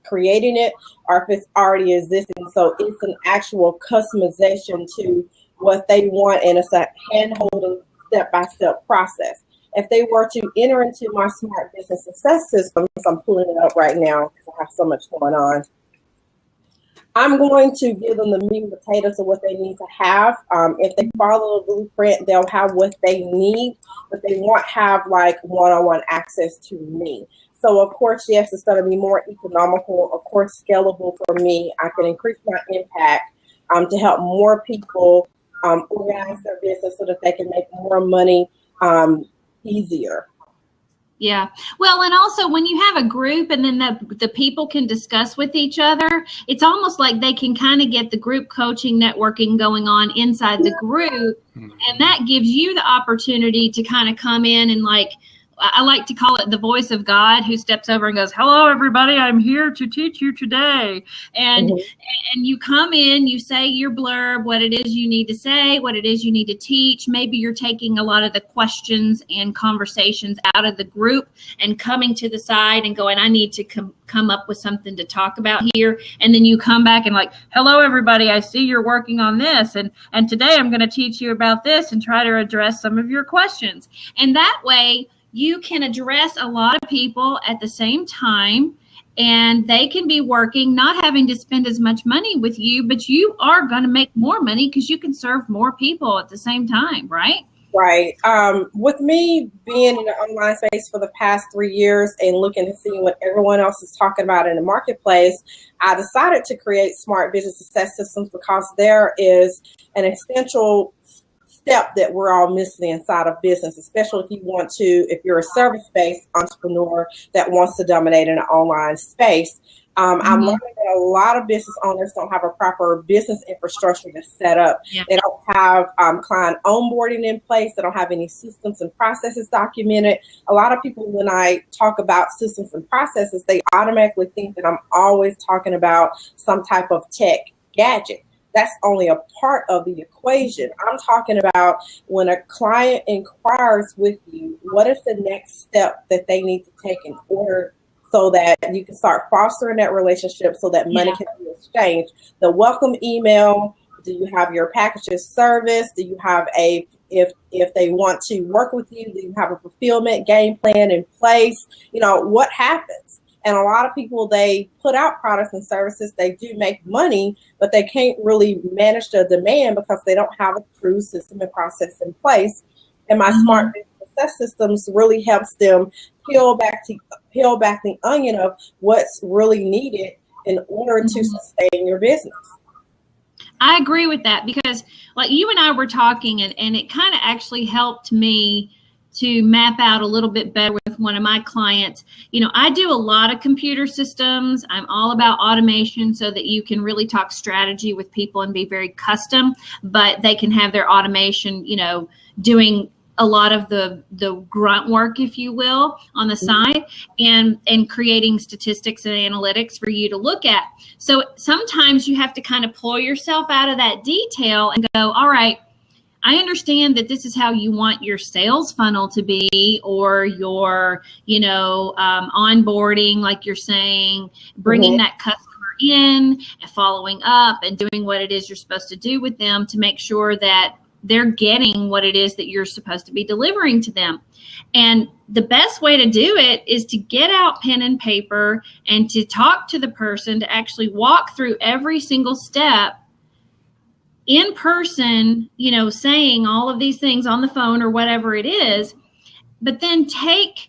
creating it or if it's already existing. So it's an actual customization to what they want, and it's a hand-holding step-by-step process. If they were to enter into my Smart Business Success System, I'm pulling it up right now because I have so much going on, I'm going to give them the meat and potatoes of what they need to have. If they follow the blueprint, they'll have what they need, but they won't have like one-on-one access to me. So of course, yes, it's going to be more economical, of course, scalable for me. I can increase my impact to help more people organize their business so that they can make more money easier. Yeah. Well, and also when you have a group and then the people can discuss with each other, it's almost like they can kind of get the group coaching networking going on inside the group. And that gives you the opportunity to kind of come in and, like, I like to call it the voice of God who steps over and goes, "Hello, everybody. I'm here to teach you today." And and you come in, you say your blurb, what it is you need to say, what it is you need to teach. Maybe you're taking a lot of the questions and conversations out of the group and coming to the side and going, I need to come up with something to talk about here. And then you come back and, like, "Hello, everybody. I see you're working on this. And today I'm going to teach you about this and try to address some of your questions." And that way, you can address a lot of people at the same time, and they can be working, not having to spend as much money with you, but you are going to make more money because you can serve more people at the same time, right? Right. With me being in the online space for the past 3 years and looking and seeing what everyone else is talking about in the marketplace, I decided to create Smart Business Success Systems because there is an essential step that we're all missing inside of business, especially if you're a service-based entrepreneur that wants to dominate in an online space. I'm learning that a lot of business owners don't have a proper business infrastructure to set up. Yeah. They don't have client onboarding in place. They don't have any systems and processes documented. A lot of people, when I talk about systems and processes, they automatically think that I'm always talking about some type of tech gadget. That's only a part of the equation. I'm talking about when a client inquires with you, what is the next step that they need to take in order so that you can start fostering that relationship so that money can be exchanged. The welcome email, do you have your packages service? Do you have if they want to work with you, do you have a fulfillment game plan in place? You know, what happens? And a lot of people, they put out products and services, they do make money, but they can't really manage the demand because they don't have a true system and process in place. And my Smart Business Success Systems really helps them peel back the onion of what's really needed in order to sustain your business. I agree with that because, like, you and I were talking, and it kind of actually helped me to map out a little bit better with one of my clients. You know, I do a lot of computer systems. I'm all about automation so that you can really talk strategy with people and be very custom, but they can have their automation, you know, doing a lot of the grunt work, if you will, on the side, and creating statistics and analytics for you to look at. So sometimes you have to kind of pull yourself out of that detail and go, all right, I understand that this is how you want your sales funnel to be, or your, you know, onboarding, like you're saying, bringing that customer in and following up and doing what it is you're supposed to do with them to make sure that they're getting what it is that you're supposed to be delivering to them. And the best way to do it is to get out pen and paper and to talk to the person, to actually walk through every single step in person, you know, saying all of these things on the phone or whatever it is, but then take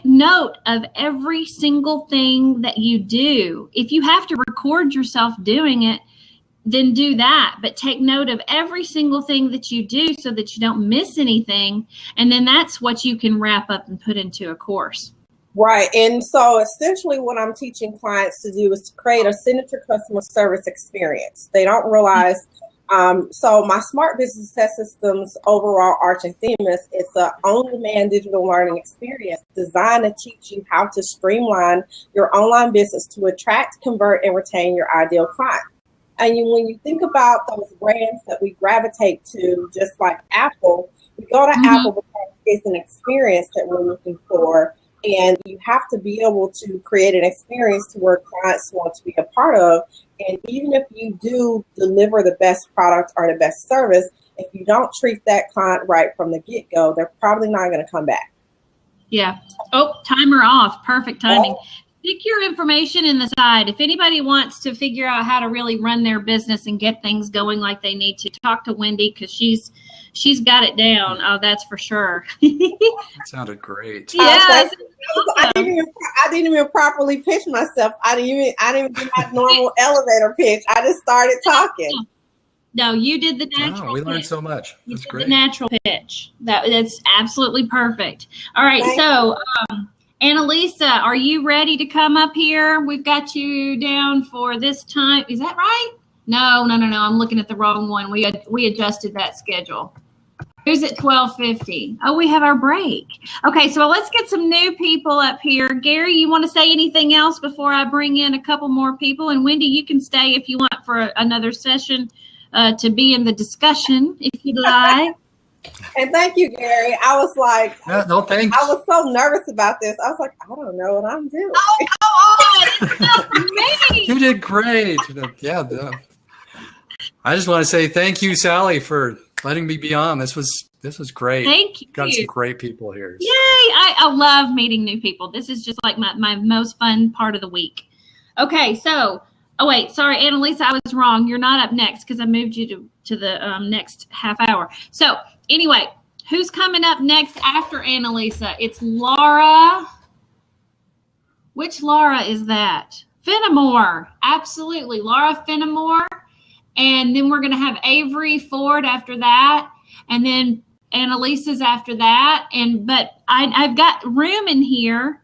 note of every single thing that you do. If you have to record yourself doing it, then do that, but take note of every single thing that you do so that you don't miss anything. And then that's what you can wrap up and put into a course. Right. And so essentially what I'm teaching clients to do is to create a signature customer service experience. They don't realize. So my Smart Business Test Systems overall arching theme is it's an on-demand digital learning experience designed to teach you how to streamline your online business to attract, convert, and retain your ideal client. And when you think about those brands that we gravitate to, just like Apple, we go to Apple because it's an experience that we're looking for. And you have to be able to create an experience to where clients want to be a part of. And even if you do deliver the best product or the best service, if you don't treat that client right from the get-go, they're probably not going to come back. Yeah. Oh, timer off. Perfect timing. Stick your information in the side. If anybody wants to figure out how to really run their business and get things going like they need to, talk to Wendy, because she's got it down. Oh, that's for sure. That sounded great. Yeah. I didn't even properly pitch myself. I didn't even do my normal elevator pitch. I just started talking. No, you did the natural. Wow, we pitch. learned so much. You That's did great. the natural pitch. That's absolutely perfect. All right, so Annalisa, are you ready to come up here? We've got you down for this time. Is that right? No. I'm looking at the wrong one. We adjusted that schedule. Who's at 12:50? Oh, we have our break. Okay, so let's get some new people up here. Gary, you want to say anything else before I bring in a couple more people? And Wendy, you can stay if you want for another session to be in the discussion, if you'd like. And thank you, Gary. I was like, No, thanks. I was so nervous about this. I was like, I don't know what I'm doing. Oh, come on. It's me. You did great. Yeah. I just want to say thank you, Sally, for letting me be on. This was great. Thank you. Got some great people here. Yay. I love meeting new people. This is just like my most fun part of the week. Okay, so, oh wait, sorry, Annalisa, I was wrong. You're not up next because I moved you to the next half hour. So anyway, who's coming up next after Annalisa? It's Laura. Which Laura is that? Fenimore. Absolutely. Laura Fenimore. And then we're going to have Avery Ford after that. And then Annalisa's after that. But I've got room in here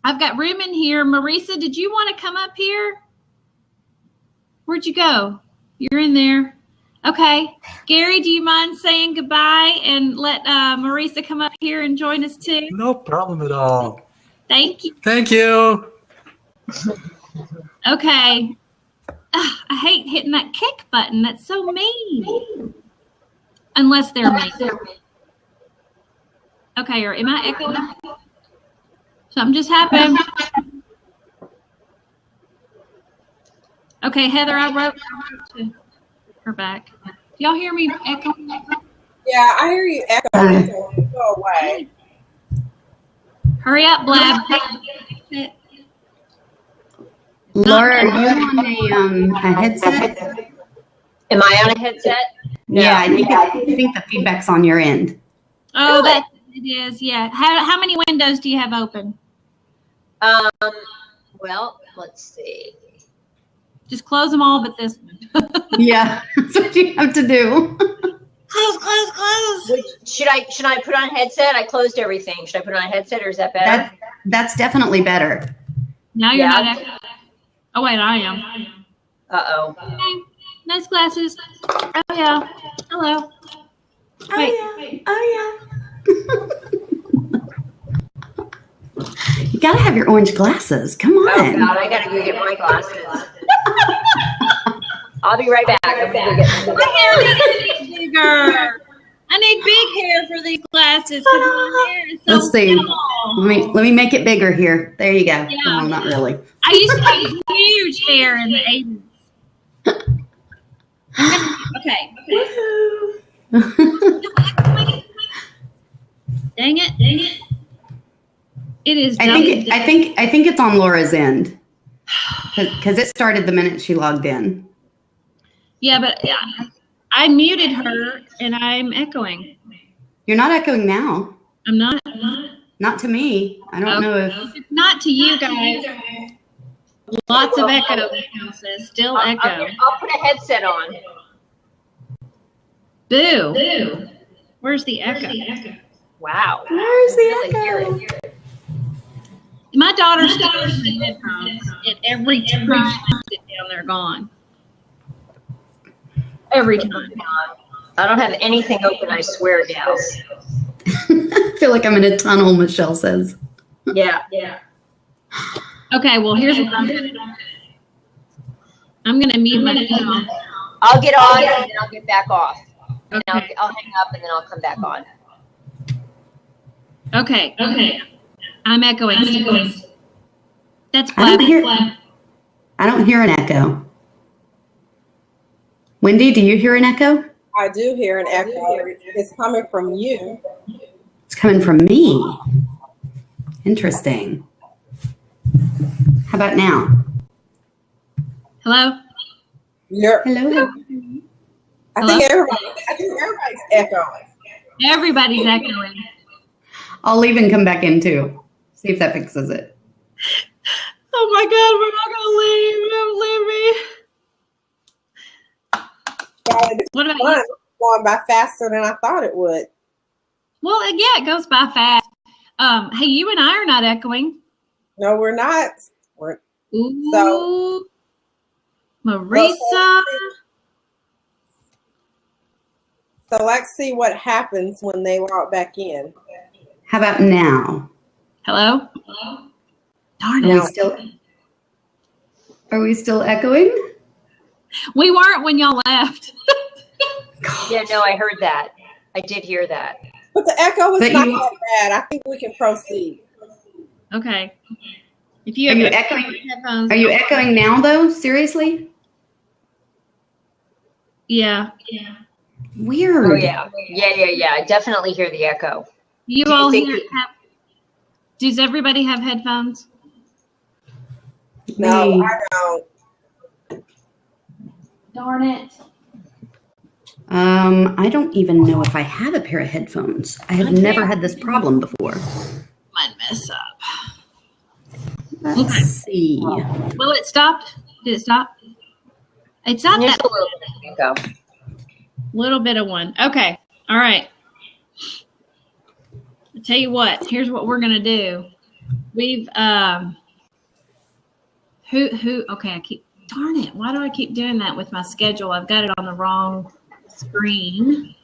I've got room in here. Marisa, did you want to come up here? Where'd you go? You're in there. Okay. Gary, do you mind saying goodbye and let Marisa come up here and join us too? No problem at all. Thank you. Thank you. Okay. Ugh, I hate hitting that kick button. That's so mean. Unless they're mean. Okay, or am I echoing? Something just happened. Okay, Heather, I wrote to her back. Do y'all hear me echoing? Yeah, I hear you echoing. Go away. Hurry up, Blab. Laura, are you on a headset? Am I on a headset? No. Yeah, I think the feedback's on your end. Oh, that it is. Yeah. How many windows do you have open? Well, let's see. Just close them all, but this one. Yeah, that's what you have to do. Which, should I put on a headset? I closed everything. Should I put on a headset, or is that better? That's definitely better. Now you're Yeah. not. Oh wait, I am. Uh-oh. Okay. Nice glasses. Oh yeah. Hello. Wait. Oh yeah. You gotta have your orange glasses. Come Oh, on. God, I got to go get my glasses. I'll be right back. I'm gonna go get My hair needs bigger. I need big hair for these glasses because my hair is so Let's see. small. Let me make it bigger here. There you go. Yeah. Oh, not really. I used to have huge hair in the 80s. Okay. Dang it. It is. I think it's on Laura's end because it started the minute she logged in. Yeah, but I muted her and I'm echoing. You're not echoing now. I'm not. Not to me. I don't know if. It's not to you guys. Lots of echo. Still echo. I'll put a headset on. Boo. Where's the echo? Wow. Where's the Really echo? hear it. My daughter sticks the headphones, and every time I sit down, they're gone. Every time. I don't have anything open, I swear, gals. I feel like I'm in a tunnel, Michelle says. Yeah. Okay, well, here's what I'm going to do. I'm going to mute my phone. I'll get on and then I'll get back off. And Okay. I'll hang up and then I'll come back on. Okay. I'm echoing. That's I don't hear. blabbing. I don't hear an echo. Wendy, do you hear an echo? I do hear an echo. It's coming from you. It's coming from me. Interesting. How about now? Hello? You're, Hello. I think everybody's echoing. Everybody's echoing. I'll leave and come back in too. See if that fixes it. Oh my God, we're not going to leave. Don't leave me. What about you? It's going by faster than I thought it would. Well, yeah, it goes by fast. Hey, you and I are not echoing. No, we're not. Ooh. So- Marisa. So let's see what happens when they log back in. How about now? Hello? Darn Are we it. still echoing? We weren't when y'all left. Yeah, no, I heard that. I did hear that. But the echo was But not you- that bad. I think we can proceed. Okay. If you Are have you your echoing? headphones. Are you echoing now though? Seriously? Yeah. Weird. Oh, yeah. Yeah. I definitely hear the echo. You Do you all think here you- have. Does everybody have headphones? No, Me. I don't. Darn it. I don't even know if I have a pair of headphones. I have never had this problem before. Might mess up. Let's see. Well, it stopped. Did it stop? It's not There's that a little bit of echo. little bit of one. Okay. All right. I'll tell you what. Here's what we're gonna do. We've okay, darn it. Why do I keep doing that with my schedule? I've got it on the wrong screen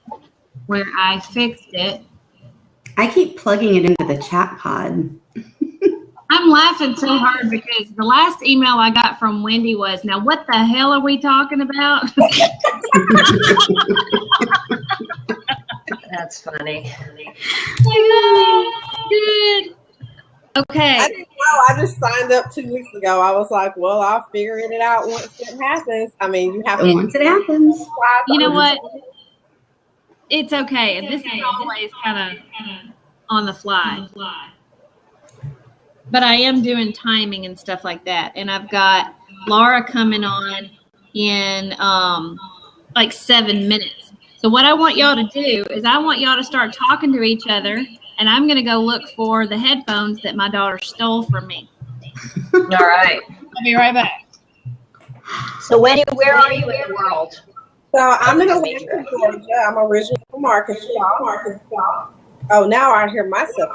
where I fixed it. I keep plugging it into the chat pod. I'm laughing so hard because the last email I got from Wendy was, now what the hell are we talking about? That's funny. Good. Okay. I didn't know. I just signed up 2 weeks ago. I was like, well, I'll figure it out once it happens. I mean, you have to. Once it happens. You know what? It's okay. This is always kind of on the fly. But I am doing timing and stuff like that. And I've got Laura coming on in like 7 minutes. So what I want y'all to do is I want y'all to start talking to each other. And I'm going to go look for the headphones that my daughter stole from me. All right. I'll be right back. So, Wendy, where are you in the world? So I'm in Atlanta, Georgia. I'm originally Marcus, y'all. Oh, now I hear myself.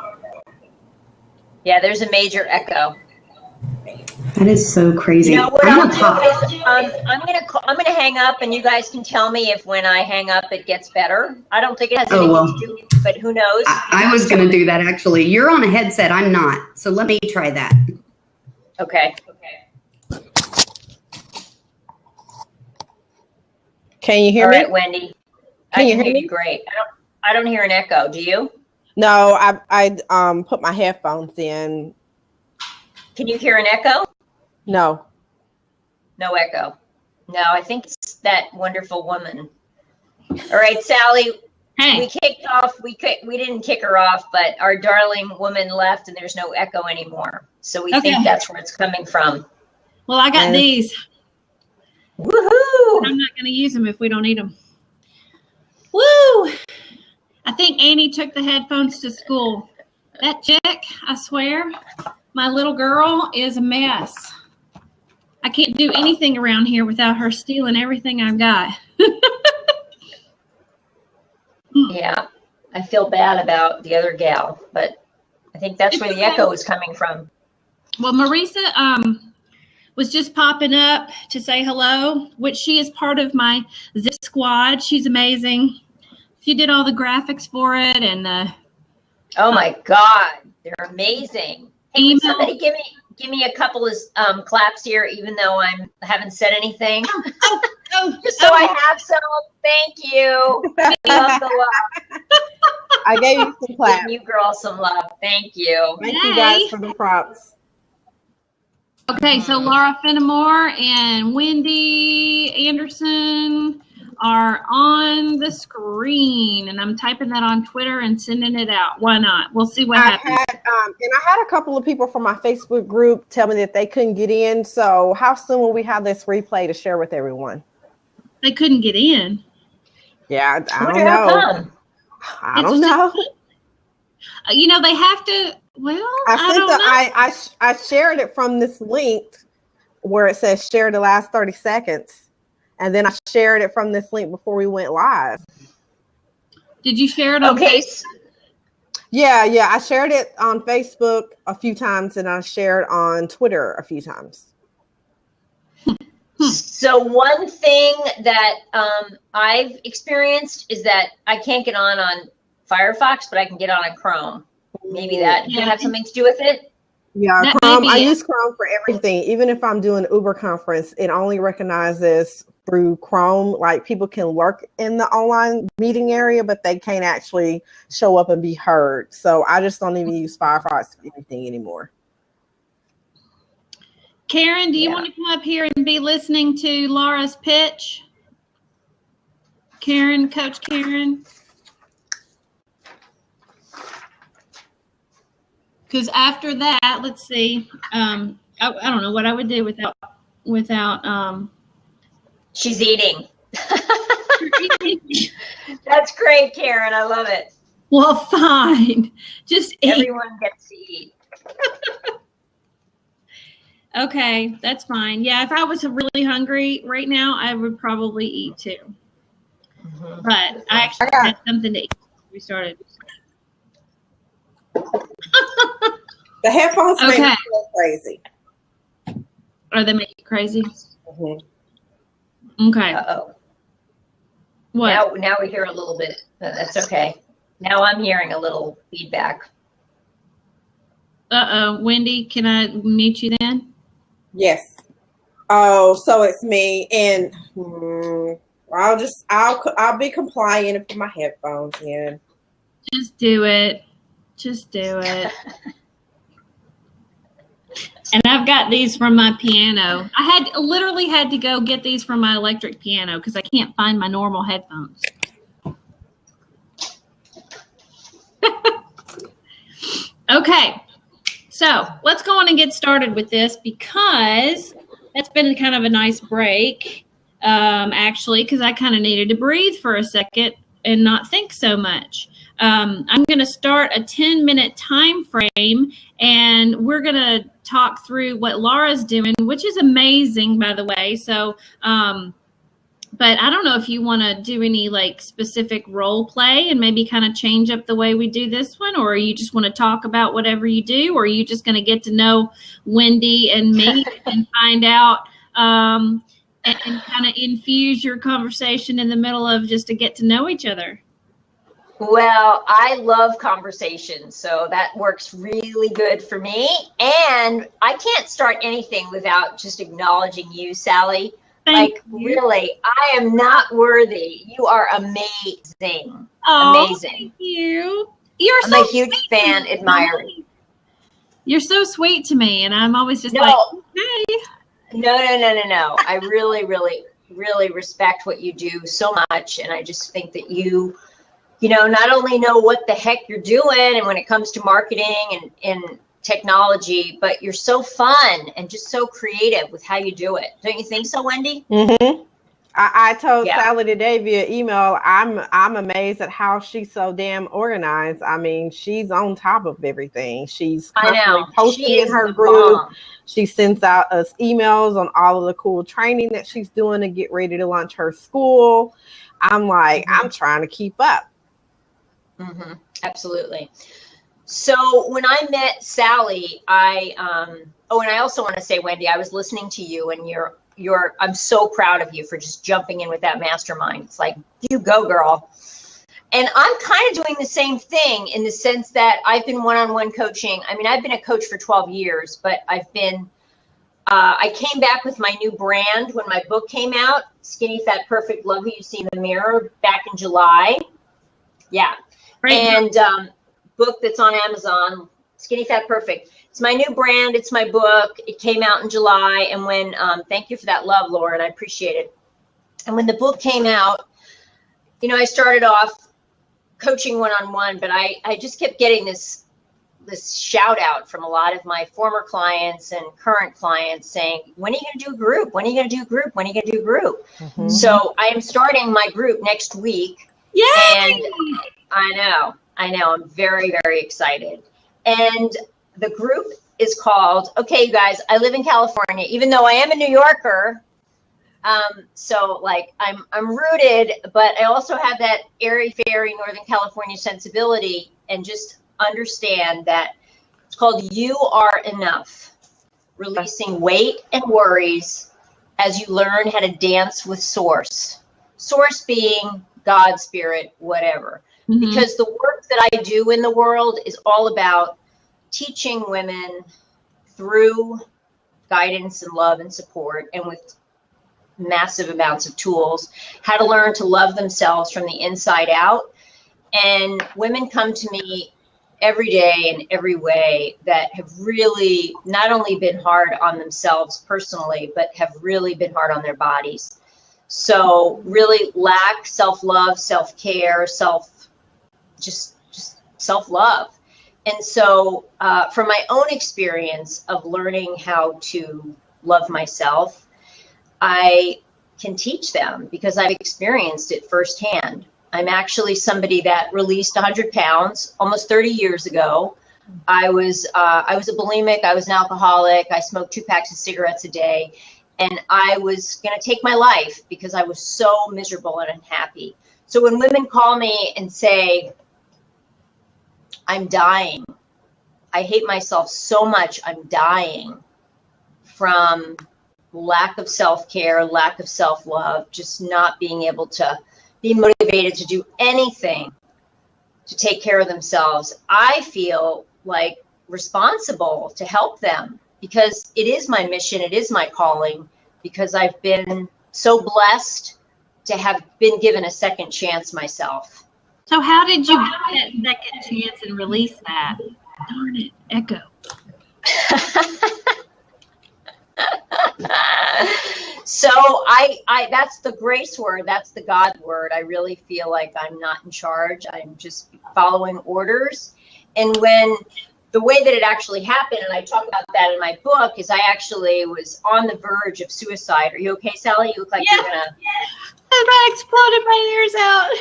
Yeah, there's a major echo. That is so crazy. You know what I'm I'll on top. do is I'm gonna hang up, and you guys can tell me if when I hang up it gets better. I don't think it has anything to do with it, but who knows? I was going to do that actually. You're on a headset. I'm not. So let me try that. Okay. Can you hear All me? right, Wendy. Can I you can hear hear me? you great. I don't hear an echo. Do you? No, I put my headphones in. Can you hear an echo? No. No echo. No, I think it's that wonderful woman. All right, Sally. Hey. We kicked off. We didn't kick her off, but our darling woman left, and there's no echo anymore. So we think that's where it's coming from. Well, I got these. Woohoo! I'm not going to use them if we don't need them. Woo! I think Annie took the headphones to school. That chick, I swear, my little girl is a mess. I can't do anything around here without her stealing everything I've got. Yeah, I feel bad about the other gal, but I think that's where the echo is coming from. Well, Marisa was just popping up to say hello, which she is part of my Zip Squad. She's amazing. She did all the graphics for it, and oh my God, they're amazing. Hey, email. would somebody give me a couple of claps here, even though I haven't said anything, just so I have some. Thank you. Love the love. I gave you some claps. Give you girls some love. Thank you. Thank you guys for the props. Okay, so Laura Fenimore and Wendy Anderson are on the screen, and I'm typing that on Twitter and sending it out. Why not? We'll see what happens. I had a couple of people from my Facebook group tell me that they couldn't get in. So how soon will we have this replay to share with everyone? They couldn't get in. Yeah, I don't Where know. I don't know. You know, they have to. Well, I shared it from this link where it says share the last 30 seconds. And then I shared it from this link before we went live. Did you share it on Facebook? Yeah. I shared it on Facebook a few times, and I shared on Twitter a few times. So one thing that I've experienced is that I can't get on Firefox, but I can get on a Chrome. Maybe that can have something to do with it. Yeah, Chrome. I use Chrome for everything. Even if I'm doing Uber conference, it only recognizes through Chrome. Like, people can lurk in the online meeting area, but they can't actually show up and be heard. So I just don't even use Firefox for anything anymore. Karen, do you want to come up here and be listening to Laura's pitch? Karen, Coach Karen. Because after that, let's see. I don't know what I would do without. She's eating. That's great, Karen. I love it. Well, fine. Just eat. Everyone gets to eat. Okay, that's fine. Yeah, if I was really hungry right now, I would probably eat too. Mm-hmm. But I actually had something to eat before we started. The headphones make me feel crazy. Or they make you crazy? Mm-hmm. Okay. Uh-oh. What? Now we hear a little bit. That's okay. Now I'm hearing a little feedback. Uh-oh. Wendy, can I mute you then? Yes. Oh, so it's me, and I'll be compliant and put my headphones in. Just do it. Just do it. And I've got these from my piano. I literally had to go get these from my electric piano because I can't find my normal headphones. Okay. So let's go on and get started with this because that's been kind of a nice break, actually, because I kind of needed to breathe for a second and not think so much. I'm going to start a 10-minute time frame, and we're going to talk through what Laura's doing, which is amazing, by the way. So but I don't know if you want to do any like specific role play and maybe kind of change up the way we do this one, or you just want to talk about whatever you do, or are you just going to get to know Wendy and me and find out and kind of infuse your conversation in the middle of just to get to know each other? Well, I love conversation, so that works really good for me. And I can't start anything without just acknowledging you, Sally. Thank you. Really, I am not worthy. You are amazing. Oh, amazing. Thank you. You're I'm so a huge sweet fan, to me. admirer. You're so sweet to me, and I'm always just No. like, hey. No. I really, really, really respect what you do so much. And I just think that you not only know what the heck you're doing and when it comes to marketing and technology, but you're so fun and just so creative with how you do it. Don't you think so, Wendy? Mm-hmm. I told Yeah. Sally today via email, I'm amazed at how she's so damn organized. I mean, she's on top of everything. She's I constantly know. posting She in is her the group. bomb. She sends out us emails on all of the cool training that she's doing to get ready to launch her school. I'm like, I'm trying to keep up. Mm-hmm. Absolutely. So when I met Sally, and I also want to say, Wendy, I was listening to you, and I'm so proud of you for just jumping in with that mastermind. It's like, you go, girl. And I'm kind of doing the same thing in the sense that I've been one-on-one coaching. I mean, I've been a coach for 12 years, but I came back with my new brand when my book came out, Skinny, Fat, Perfect, Love Who You See in the Mirror, back in July. Yeah. Great. And book that's on Amazon, Skinny, Fat, Perfect. It's my new brand. It's my book. It came out in July. And when, thank you for that love, Lauren. I appreciate it. And when the book came out, I started off coaching one-on-one, but I just kept getting this shout out from a lot of my former clients and current clients saying, when are you going to do a group? When are you going to do a group? When are you going to do a group? Mm-hmm. So I am starting my group next week. Yay! And I know. I'm very, very excited. And the group is called, okay, you guys, I live in California, even though I am a New Yorker. So like I'm rooted, but I also have that airy-fairy Northern California sensibility, and just understand that it's called You Are Enough, releasing weight and worries as you learn how to dance with Source being God, Spirit, whatever. Mm-hmm. Because the work that I do in the world is all about teaching women through guidance and love and support, and with massive amounts of tools, how to learn to love themselves from the inside out. And women come to me every day in every way that have really not only been hard on themselves personally, but have really been hard on their bodies. So really lack self-love, self-care, just self-love. And so from my own experience of learning how to love myself, I can teach them because I've experienced it firsthand. I'm actually somebody that released 100 pounds almost 30 years ago. I was a bulimic. I was an alcoholic. I smoked 2 packs of cigarettes a day, and I was going to take my life because I was so miserable and unhappy. So when women call me and say, I'm dying, I hate myself so much, I'm dying from lack of self-care, lack of self-love, just not being able to be motivated to do anything to take care of themselves, I feel like responsible to help them because it is my mission, it is my calling, because I've been so blessed to have been given a second chance myself. So how did you get that second chance and release that? Darn it, echo. So I that's the grace word. That's the God word. I really feel like I'm not in charge. I'm just following orders. And when the way that it actually happened, and I talk about that in my book, is I actually was on the verge of suicide. Are you okay, Sally? You look like you're gonna. I exploded my ears out.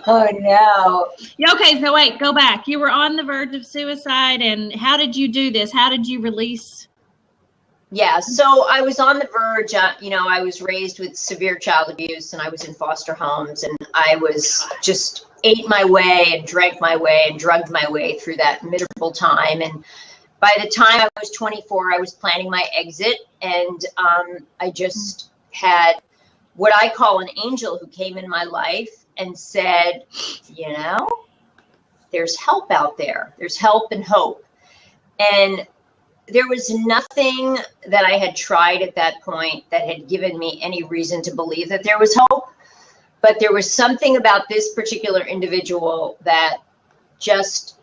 Oh no. Okay, so wait, go back. You were on the verge of suicide, and how did you do this? How did you release Yeah, so I was on the verge. I was raised with severe child abuse, and I was in foster homes, and I was just ate my way and drank my way and drugged my way through that miserable time. And by the time I was 24, I was planning my exit, and I just had what I call an angel who came in my life and said, there's help out there. There's help and hope. And there was nothing that I had tried at that point that had given me any reason to believe that there was hope. But there was something about this particular individual that just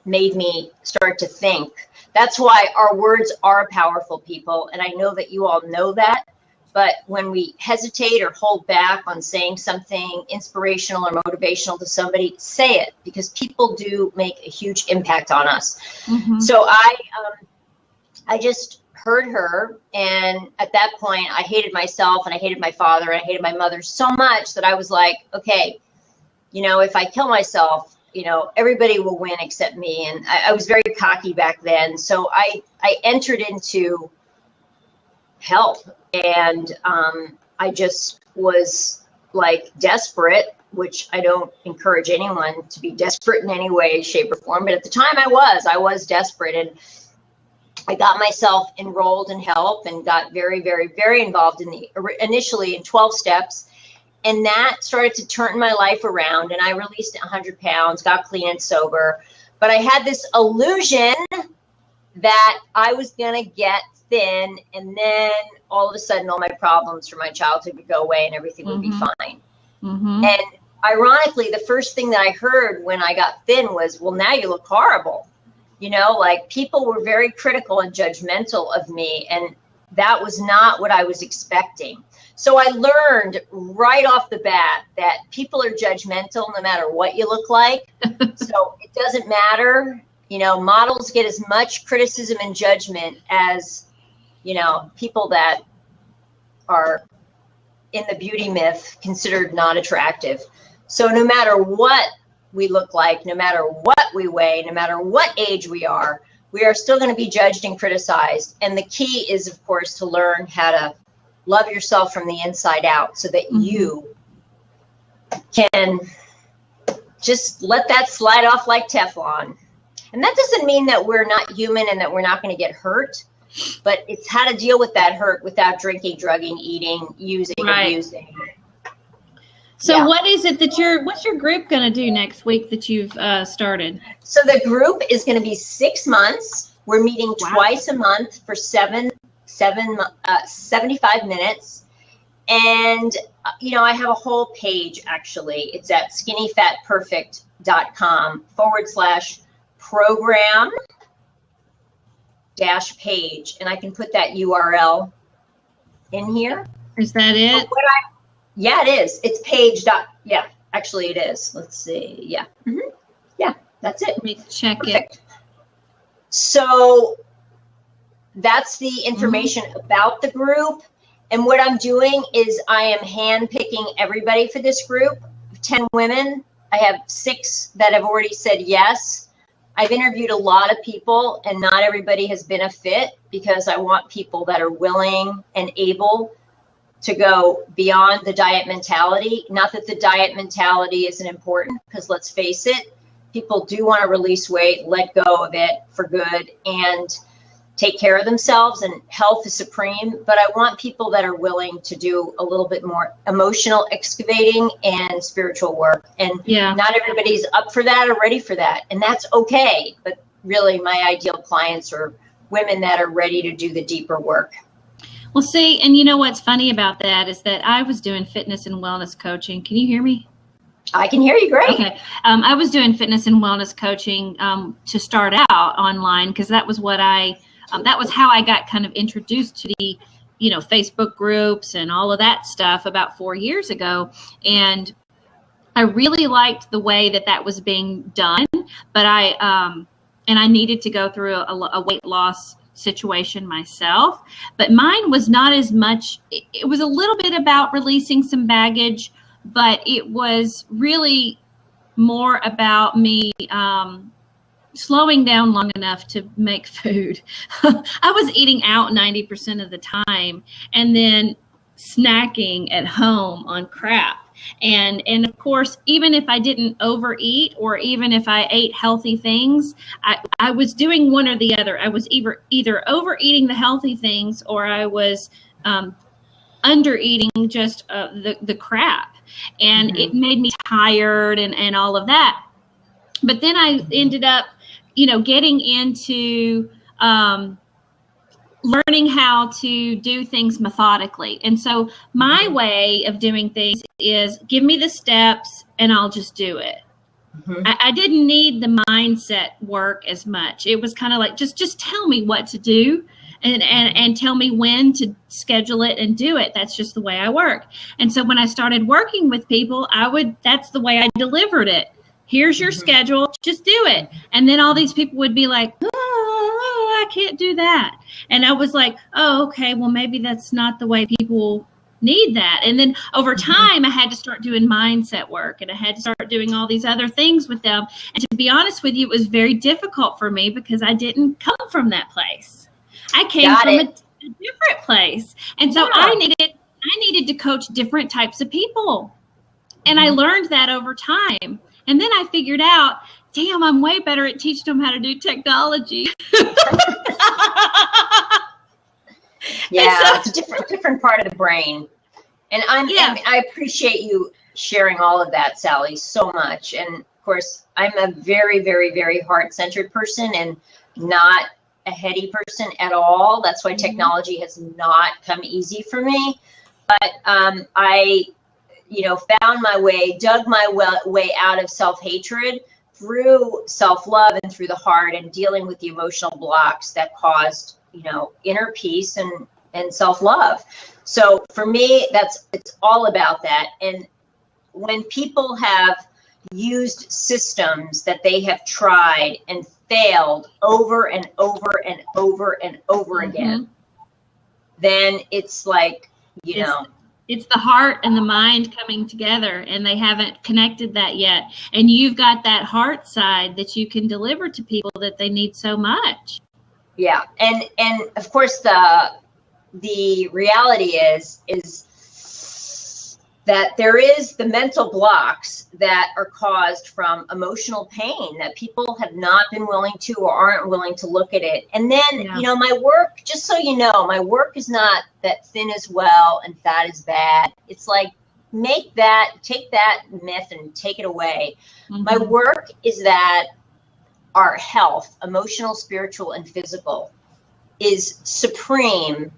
made me start to think. That's why our words are powerful, people. And I know that you all know that. But when we hesitate or hold back on saying something inspirational or motivational to somebody, say it, because people do make a huge impact on us. Mm-hmm. So I just heard her, and at that point I hated myself and I hated my father and I hated my mother so much that I was like, okay, if I kill myself, everybody will win except me. And I was very cocky back then. So I entered into help, and I just was like desperate, which I don't encourage anyone to be desperate in any way, shape, or form. But at the time I was desperate, and I got myself enrolled in help and got very, very, very involved initially in 12 steps. And that started to turn my life around, and I released 100 pounds, got clean and sober. But I had this illusion that I was going to get thin, and then all of a sudden all my problems from my childhood would go away and everything would be fine. Mm-hmm. And ironically, the first thing that I heard when I got thin was, well, now you look horrible. Like people were very critical and judgmental of me, and that was not what I was expecting. So I learned right off the bat that people are judgmental no matter what you look like. So it doesn't matter. Models get as much criticism and judgment as, people that are in the beauty myth considered not attractive. So no matter what we look like, no matter what we weigh, no matter what age we are still going to be judged and criticized. And the key is, of course, to learn how to love yourself from the inside out so that you can just let that slide off like Teflon. And that doesn't mean that we're not human and that we're not going to get hurt, but it's how to deal with that hurt without drinking, drugging, eating, using, abusing. So what is it that what's your group going to do next week that you've started? So the group is going to be 6 months. We're meeting twice a month for 75 minutes. And, I have a whole page, actually. It's at skinnyfatperfect.com/program-page. And I can put that URL in here. Is that it? Yeah, it is. It's page. Yeah, actually it is. Let's see. Yeah. Mm-hmm. Yeah, that's it. Let me check it. So that's the information about the group. And what I'm doing is I am handpicking everybody for this group, 10 women. I have 6 that have already said yes. I've interviewed a lot of people, and not everybody has been a fit, because I want people that are willing and able to go beyond the diet mentality. Not that the diet mentality isn't important, because let's face it, people do want to release weight, let go of it for good, and take care of themselves, and health is supreme. But I want people that are willing to do a little bit more emotional excavating and spiritual work. And not everybody's up for that or ready for that. And that's okay. But really, my ideal clients are women that are ready to do the deeper work. Well, see, and you know what's funny about that is that I was doing fitness and wellness coaching. Can you hear me? I can hear you great. Okay. I was doing fitness and wellness coaching to start out online, because that was what that was how I got kind of introduced to the, Facebook groups and all of that stuff about 4 years ago. And I really liked the way that was being done, but I needed to go through a weight loss situation myself, but mine was not as much. It was a little bit about releasing some baggage, but it was really more about me slowing down long enough to make food. I was eating out 90% of the time and then snacking at home on crap. And of course, even if I didn't overeat or even if I ate healthy things, I was doing one or the other. I was either overeating the healthy things or I was undereating just the crap. And it made me tired and all of that. But then I ended up, getting into learning how to do things methodically. And so my way of doing things is give me the steps and I'll just do it. I didn't need the mindset work as much. It was kind of like, just tell me what to do and tell me when to schedule it and do it. That's just the way I work. And so when I started working with people, that's the way I delivered it. Here's your schedule, just do it. And then all these people would be like, oh, I can't do that. And I was like, oh, okay, well, maybe that's not the way people need that. And then over time, I had to start doing mindset work and I had to start doing all these other things with them. And to be honest with you, it was very difficult for me because I didn't come from that place. I came from a different place. And so I needed to coach different types of people. And I learned that over time. And then I figured out, damn, I'm way better at teaching them how to do technology. It's a different part of the brain. And I appreciate you sharing all of that, Sally, so much. And of course, I'm a very, very, very heart-centered person and not a heady person at all. That's why technology has not come easy for me. But I found my way, dug my way out of self-hatred through self-love and through the heart and dealing with the emotional blocks that caused, inner peace and self-love. So for me, it's all about that. And when people have used systems that they have tried and failed over and over and over and over again, then it's like, it's the heart and the mind coming together, and they haven't connected that yet. And you've got that heart side that you can deliver to people that they need so much. Yeah, and of course the reality is that there is the mental blocks that are caused from emotional pain that people have not been willing to or aren't willing to look at it. And then, my work, just so you know, my work is not that thin is well and fat is bad. It's like, take that myth and take it away. My work is that our health, emotional, spiritual, and physical, is supreme.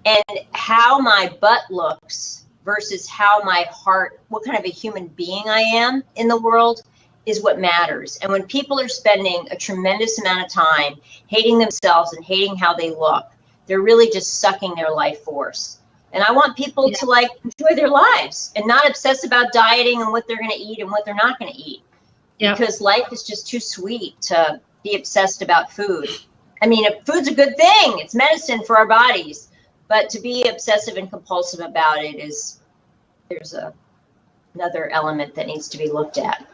And how my butt looks versus how my heart, what kind of a human being I am in the world is what matters. And when people are spending a tremendous amount of time hating themselves and hating how they look, they're really just sucking their life force. And I want people to enjoy their lives and not obsess about dieting and what they're going to eat and what they're not going to eat. Because life is just too sweet to be obsessed about food. I mean, food's a good thing. It's medicine for our bodies. But to be obsessive and compulsive about it there's another element that needs to be looked at.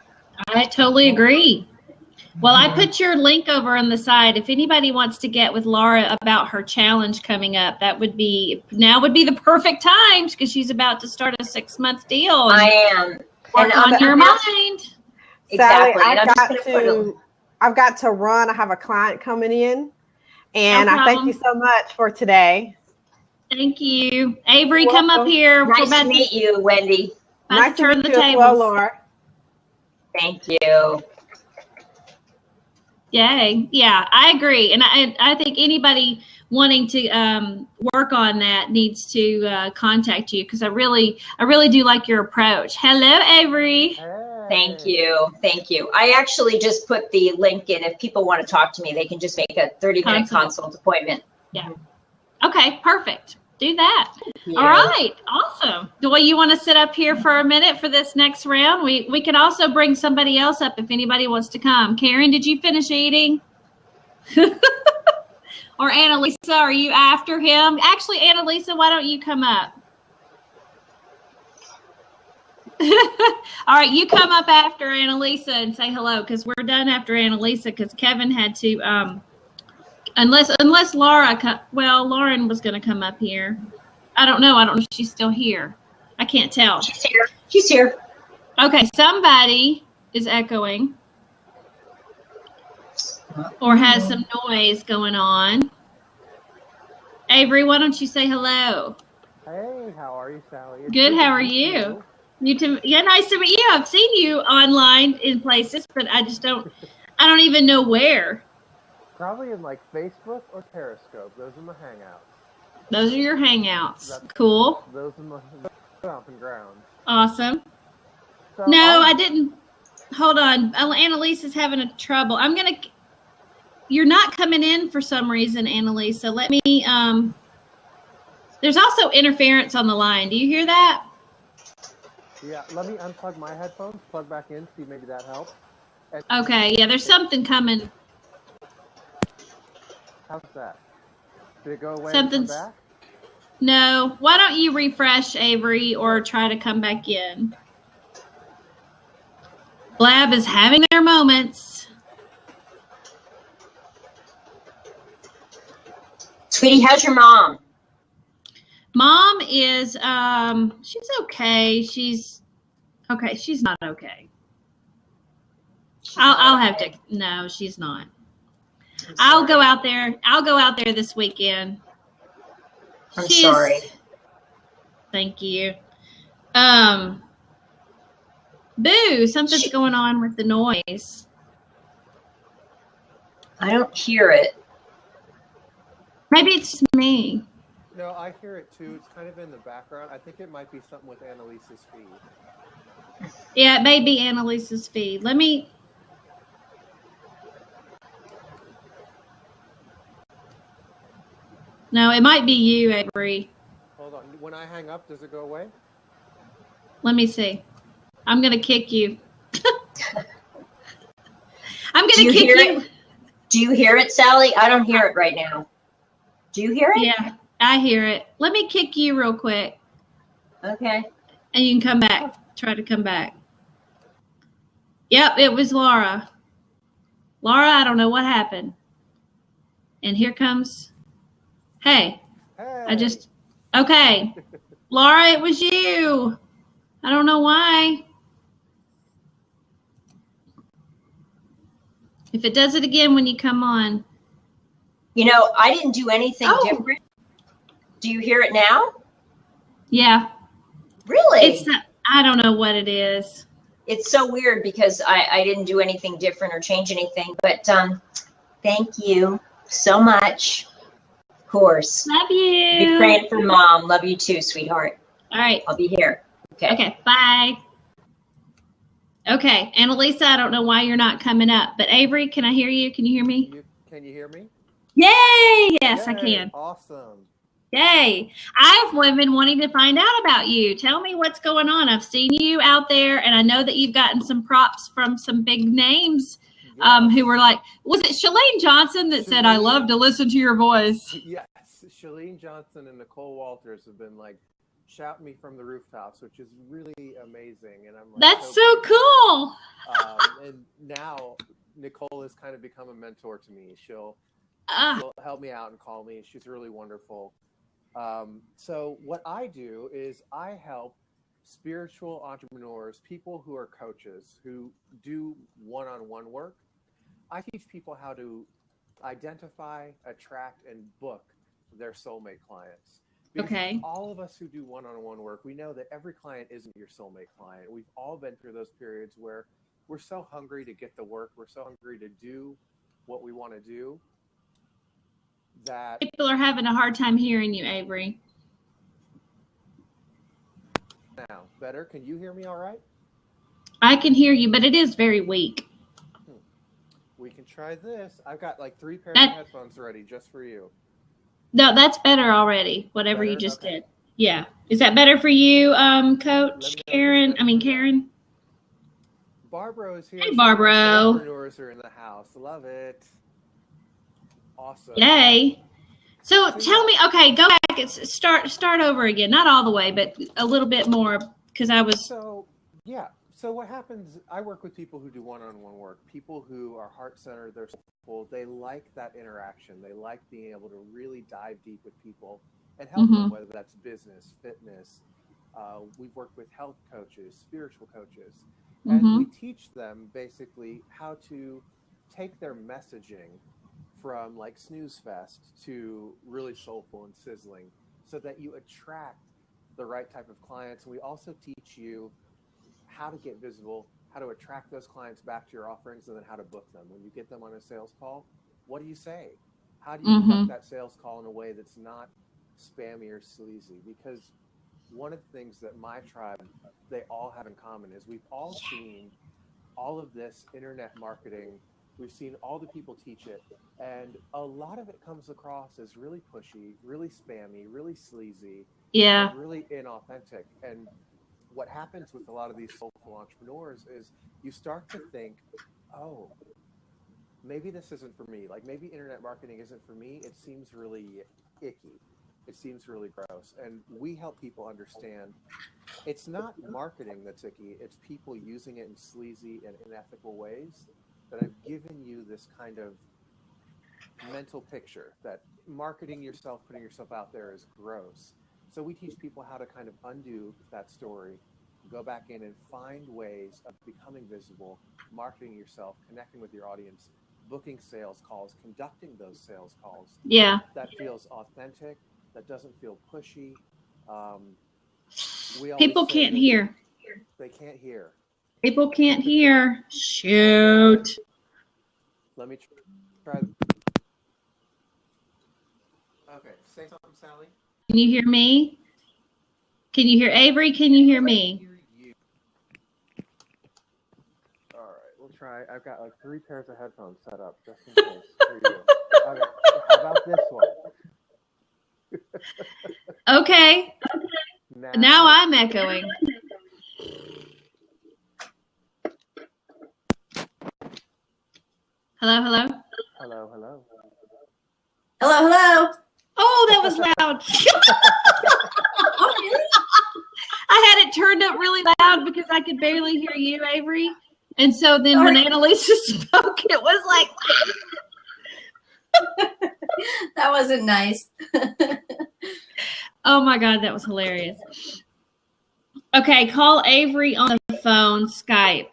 I totally agree. Well, I put your link over on the side. If anybody wants to get with Laura about her challenge coming up, now would be the perfect time because she's about to start a 6-month deal. I am. Work on your mind. Exactly. Sally, I've got to run. I have a client coming in. And I thank you so much for today. Thank you. Avery, come up here. Nice to meet you, Wendy. Nice to meet you as well, Laura. Thank you. Yay. Yeah, I agree. And I think anybody wanting to work on that needs to contact you because I really do like your approach. Hello, Avery. Thank you. Thank you. I actually just put the link in. If people want to talk to me, they can just make a 30-minute consult appointment. Yeah. Okay, perfect. Do that. Yeah. All right. Awesome. Well, you want to sit up here for a minute for this next round? We can also bring somebody else up if anybody wants to come. Karen, did you finish eating? Or Annalisa, are you after him? Actually, Annalisa, why don't you come up? All right, you come up after Annalisa and say hello because we're done after Annalisa because Kevin had to, unless Laura, Lauren was going to come up here. I don't know. I don't know if she's still here. I can't tell. She's here. She's here. Okay, somebody is echoing or has some noise going on. Avery, why don't you say hello? Hey, how are you, Sally? Good, how are you? You too. Yeah, nice to meet you. I've seen you online in places, but I don't even know where. Probably in like Facebook or Periscope. Those are my hangouts. Those are your hangouts. Cool. Those are my stomping grounds. Awesome. So No, I didn't. Hold on. Annalisa's having a trouble. You're not coming in for some reason, Annalisa. Let me, there's also interference on the line. Do you hear that? Yeah, let me unplug my headphones, plug back in, see maybe that helps. Okay, yeah, there's something coming. How's that? Did it go away Something's- and come back? No. Why don't you refresh, Avery, or try to come back in? Blab is having their moments. Sweetie, how's your mom? Mom is, she's okay. She's not okay. I'll have to, no, she's not. I'll go out there this weekend. I'm sorry. Thank you. Boo, something's going on with the noise. I don't hear it. Maybe it's just me. No, I hear it too. It's kind of in the background. I think it might be something with Annalisa's feed. Yeah, it may be Annalisa's feed. Let me. No, it might be you, Avery. Hold on. When I hang up, does it go away? Let me see. I'm going to kick you. I'm going to kick you. Do you hear it, Sally? I don't hear it right now. Do you hear it? Yeah, I hear it. Let me kick you real quick. Okay. And you can come back. Try to come back. Yep, it was Laura. Laura, I don't know what happened. And here comes. Hey. Okay. Laura, it was you. I don't know why. If it does it again when you come on. You know, I didn't do anything different. Do you hear it now? Yeah. Really? It's not, I don't know what it is. It's so weird because I didn't do anything different or change anything. But thank you so much. Of course. Love you. Be praying for Mom. Love you too, sweetheart. All right. I'll be here. Okay. Okay. Bye. Okay. Annalisa, I don't know why you're not coming up. But Avery, can I hear you? Can you hear me? Can you hear me? Yay! Yes, I Yay, can. Awesome. Yay. I've been wanting to find out about you. Tell me what's going on. I've seen you out there, and I know that you've gotten some props from some big names who were like, was it Shalene Johnson that said, I love to listen to your voice? Yes. Shalene Johnson and Nicole Walters have been like shouting me from the rooftops, which is really amazing. And I'm like, that's so cool. And now Nicole has kind of become a mentor to me. She'll help me out and call me. She's really wonderful. So what I do is I help spiritual entrepreneurs, people who are coaches, who do one-on-one work. I teach people how to identify, attract, and book their soulmate clients. Because okay. all of us who do one-on-one work, we know that every client isn't your soulmate client. We've all been through those periods where we're so hungry to get the work, we're so hungry to do what we want to do, that people are having a hard time hearing you, Avery. Now, better? Can you hear me all right? I can hear you, but it is very weak. We can try this. I've got like 3 pairs of headphones ready just for you. No, that's better already, whatever better? You just did. Yeah. Is that better for you, Coach Karen? Karen? Barbara is here. Hey, Barbara. Entrepreneurs are in the house. Love it. Awesome. Yay. So tell me, okay, go back and start over again. Not all the way, but a little bit more, because I was. So Yeah. So what happens, I work with people who do one-on-one work, people who are heart-centered, they're soulful, they like that interaction. They like being able to really dive deep with people and help them, whether that's business, fitness. We've worked with health coaches, spiritual coaches, and we teach them basically how to take their messaging from like snooze fest to really soulful and sizzling so that you attract the right type of clients. And we also teach you how to get visible, how to attract those clients back to your offerings, and then how to book them. When you get them on a sales call, what do you say? How do you conduct that sales call in a way that's not spammy or sleazy? Because one of the things that my tribe, they all have in common is we've all seen all of this internet marketing. We've seen all the people teach it, and a lot of it comes across as really pushy, really spammy, really sleazy, and really inauthentic. And what happens with a lot of these soulful entrepreneurs is you start to think, oh, maybe this isn't for me. Like maybe internet marketing isn't for me. It seems really icky. It seems really gross. And we help people understand it's not marketing that's icky. It's people using it in sleazy and unethical ways that I've given you this kind of mental picture that marketing yourself, putting yourself out there is gross. So we teach people how to kind of undo that story, go back in and find ways of becoming visible, marketing yourself, connecting with your audience, booking sales calls, conducting those sales calls. Yeah. That feels authentic, that doesn't feel pushy. People can't hear. They can't hear. People can't hear. Shoot. Let me try. Okay, say something, Sally. Can you hear me? Can you hear Avery? Can you hear me? All right, we'll try. I've got like 3 pairs of headphones set up just in case for you. Okay, how about this one? Okay. Now I'm echoing. Hello, hello. Hello, hello. Hello, hello. Oh, that was loud. I had it turned up really loud because I could barely hear you, Avery. And so then when Annalisa spoke, it was like... That wasn't nice. Oh my God, that was hilarious. Okay, call Avery on the phone, Skype.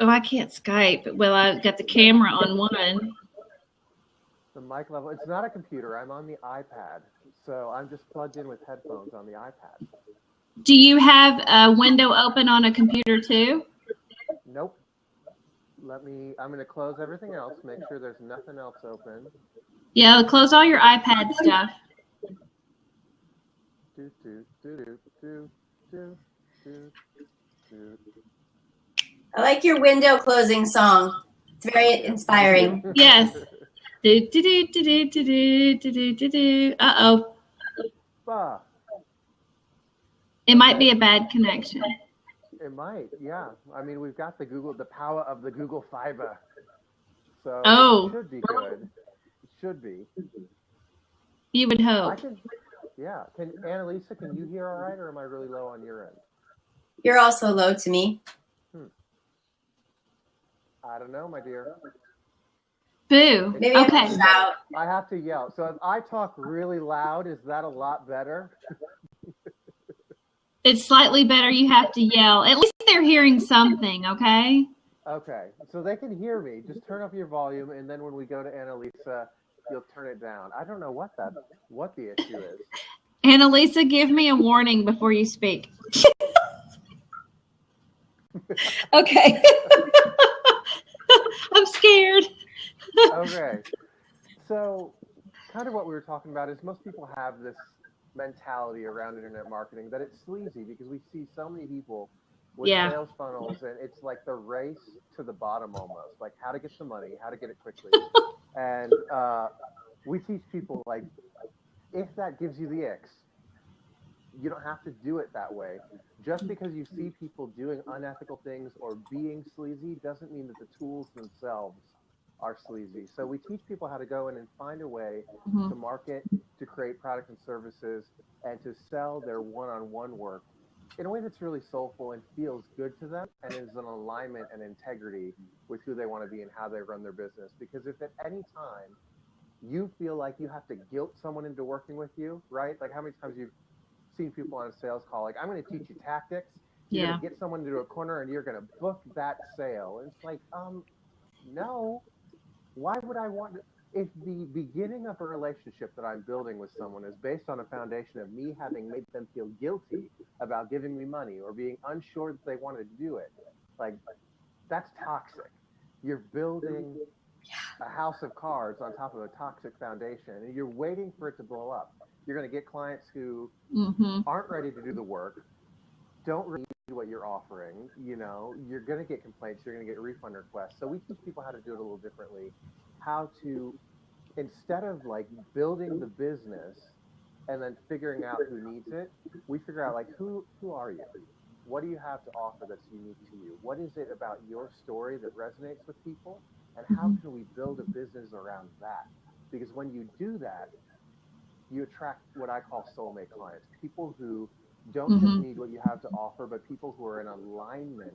Oh, I can't Skype. Well, I've got the camera on one. The mic level, it's not a computer. I'm on the iPad. So I'm just plugged in with headphones on the iPad. Do you have a window open on a computer too? Nope. I'm going to close everything else, make sure there's nothing else open. Yeah, close all your iPad stuff. I like your window closing song. It's very inspiring. Yes. Uh-oh. It might be a bad connection. It might, yeah. I mean, we've got the power of the Google Fiber. So it should be good. It should be. You would hope. Yeah. Annalisa, can you hear all right, or am I really low on your end? You're also low to me. I don't know, my dear. Boo. Maybe okay. I have to yell. So if I talk really loud, is that a lot better? It's slightly better. You have to yell. At least they're hearing something, okay? Okay. So they can hear me. Just turn up your volume, and then when we go to Annalisa, you'll turn it down. I don't know what the issue is. Annalisa, give me a warning before you speak. Okay. I'm scared. Okay. So kind of what we were talking about is most people have this mentality around internet marketing that it's sleazy because we see so many people with sales funnels, and it's like the race to the bottom almost, like how to get the money, how to get it quickly. And we teach people, like, if that gives you the icks, you don't have to do it that way. Just because you see people doing unethical things or being sleazy doesn't mean that the tools themselves are sleazy. So we teach people how to go in and find a way to market, to create products and services, and to sell their one-on-one work in a way that's really soulful and feels good to them and is in alignment and integrity with who they want to be and how they run their business. Because if at any time you feel like you have to guilt someone into working with you, right? Like how many times you've seen people on a sales call, like, I'm going to teach you tactics. You're going to get someone into a corner and you're going to book that sale. And it's like, no, why would I want to? If the beginning of a relationship that I'm building with someone is based on a foundation of me having made them feel guilty about giving me money or being unsure that they wanted to do it, like, that's toxic. You're building a house of cards on top of a toxic foundation, and you're waiting for it to blow up. You're going to get clients who aren't ready to do the work, don't really need what you're offering. You know, you're going to get complaints, you're going to get refund requests. So we teach people how to do it a little differently. How to, instead of like building the business and then figuring out who needs it, we figure out like, who are you? What do you have to offer that's unique to you? What is it about your story that resonates with people? And how can we build a business around that? Because when you do that, you attract what I call soulmate clients, people who don't just need what you have to offer, but people who are in alignment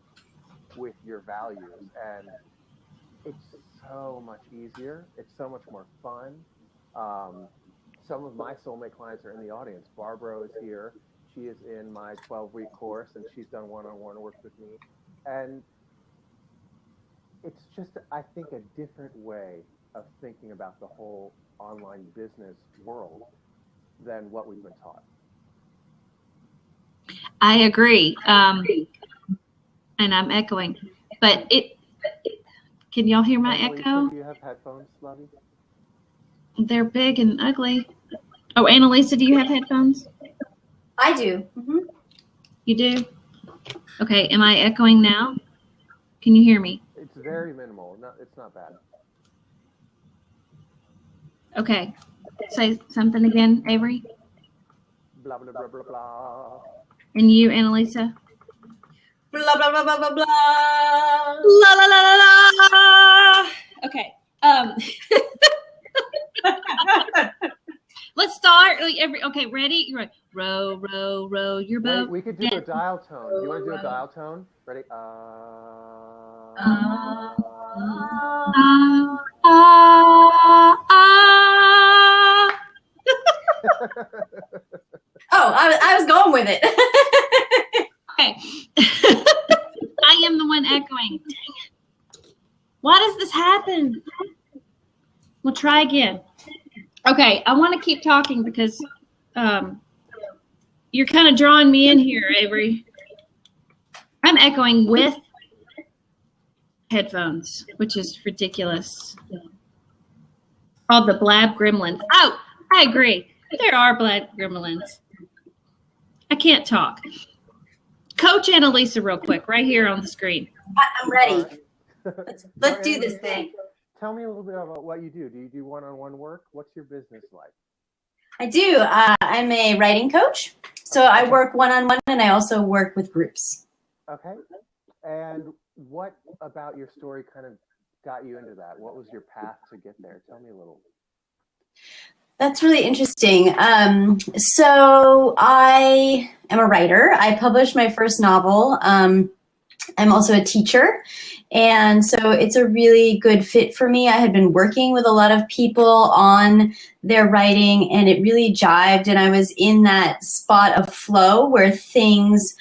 with your values. And it's so much easier. It's so much more fun. Some of my soulmate clients are in the audience. Barbara is here. She is in my 12-week course, and she's done one-on-one work with me. And it's just, I think, a different way of thinking about the whole online business world than what we've been taught. I agree. And I'm echoing. But can y'all hear my echo? Do you have headphones, Lovey? They're big and ugly. Oh, Annalisa, do you have headphones? I do. You do? Okay, am I echoing now? Can you hear me? It's very minimal. No, it's not bad. Okay. Say something again, Avery. Blah, blah, blah, blah, blah. And you, Annalisa? Blah, blah, blah, blah, blah, blah. La, la, la, la, la. Okay. Let's start. Okay, ready? You're right. Row, row, row your boat. We could do a dial tone. Do you want to do a dial tone? Ready? Oh, I was going with it. Okay. I am the one echoing. Dang it. Why does this happen? We'll try again. Okay, I want to keep talking because you're kind of drawing me in here, Avery. I'm echoing with headphones, which is ridiculous. Called the Blab Gremlins. Oh, I agree. There are Blab Gremlins. I can't talk. Coach Annalisa real quick, right here on the screen. I'm ready. Let's do this thing. Tell me a little bit about what you do. Do you do one-on-one work? What's your business like? I do. I'm a writing coach. So I work one-on-one and I also work with groups. Okay. And what about your story kind of got you into that? What was your path to get there? Tell me a little. That's really interesting. So I am a writer. I published my first novel. I'm also a teacher. And so it's a really good fit for me. I had been working with a lot of people on their writing and it really jived. And I was in that spot of flow where things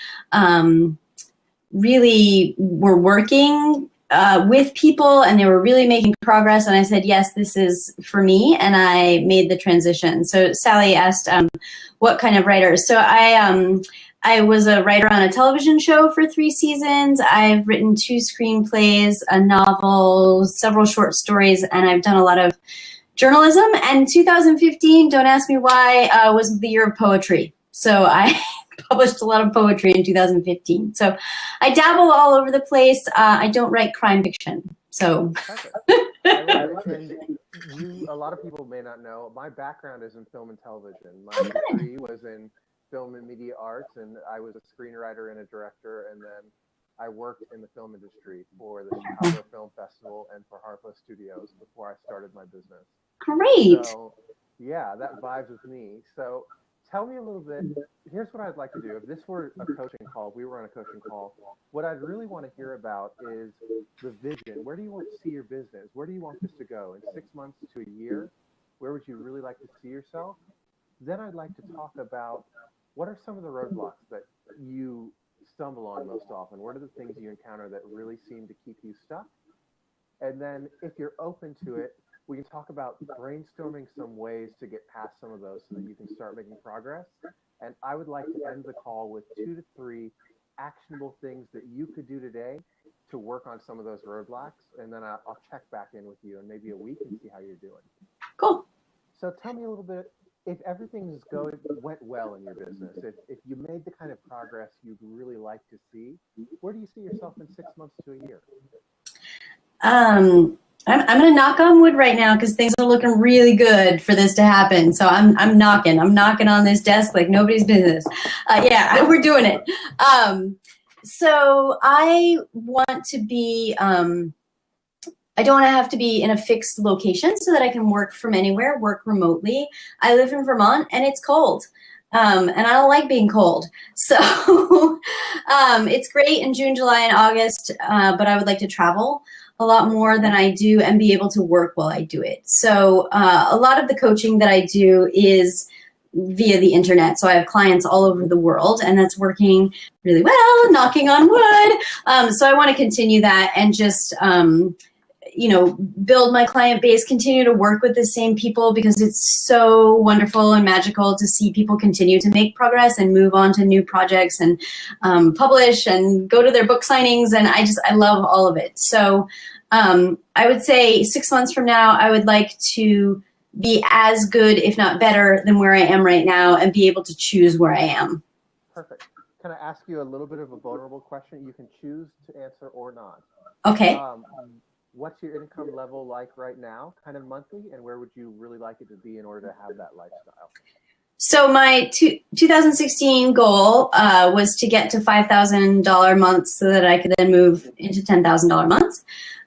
really were working with people and they were really making progress. And I said, yes, this is for me. And I made the transition. So Sally asked what kind of writer. So I was a writer on a television show for 3 seasons. I've written 2 screenplays, a novel, several short stories, and I've done a lot of journalism. And 2015, don't ask me why, was the year of poetry. So I published a lot of poetry in 2015. So I dabble all over the place. I don't write crime fiction. So a lot of people may not know, my background is in film and television. My degree was in film and media arts, and I was a screenwriter and a director, and then I worked in the film industry for the Chicago Film Festival and for Harpo Studios before I started my business. Great. So, yeah, that vibes with me. So tell me a little bit. Here's what I'd like to do. If this were a coaching call, we were on a coaching call, what I'd really want to hear about is the vision. Where do you want to see your business? Where do you want this to go in 6 months to a year? Where would you really like to see yourself? Then I'd like to talk about what are some of the roadblocks that you stumble on most often? What are the things you encounter that really seem to keep you stuck? And then if you're open to it, we can talk about brainstorming some ways to get past some of those so that you can start making progress. And I would like to end the call with 2 to 3 actionable things that you could do today to work on some of those roadblocks. And then I'll check back in with you in maybe a week and see how you're doing. Cool. So tell me a little bit, if everything went well in your business, if you made the kind of progress you'd really like to see, where do you see yourself in 6 months to a year? I'm going to knock on wood right now because things are looking really good for this to happen. So I'm knocking on this desk like nobody's business. Yeah, we're doing it. So I want to be, I don't want to have to be in a fixed location so that I can work from anywhere, work remotely. I live in Vermont and it's cold. And I don't like being cold. So it's great in June, July, and August, but I would like to travel a lot more than I do and be able to work while I do it. So a lot of the coaching that I do is via the internet. So I have clients all over the world and that's working really well, knocking on wood. So I want to continue that and just, build my client base, continue to work with the same people because it's so wonderful and magical to see people continue to make progress and move on to new projects and publish and go to their book signings. And I love all of it. So I would say 6 months from now, I would like to be as good, if not better, than where I am right now and be able to choose where I am. Perfect. Can I ask you a little bit of a vulnerable question? You can choose to answer or not. Okay. What's your income level like right now, kind of monthly, and where would you really like it to be in order to have that lifestyle? So my 2016 goal was to get to $5,000 months so that I could then move into $10,000 months.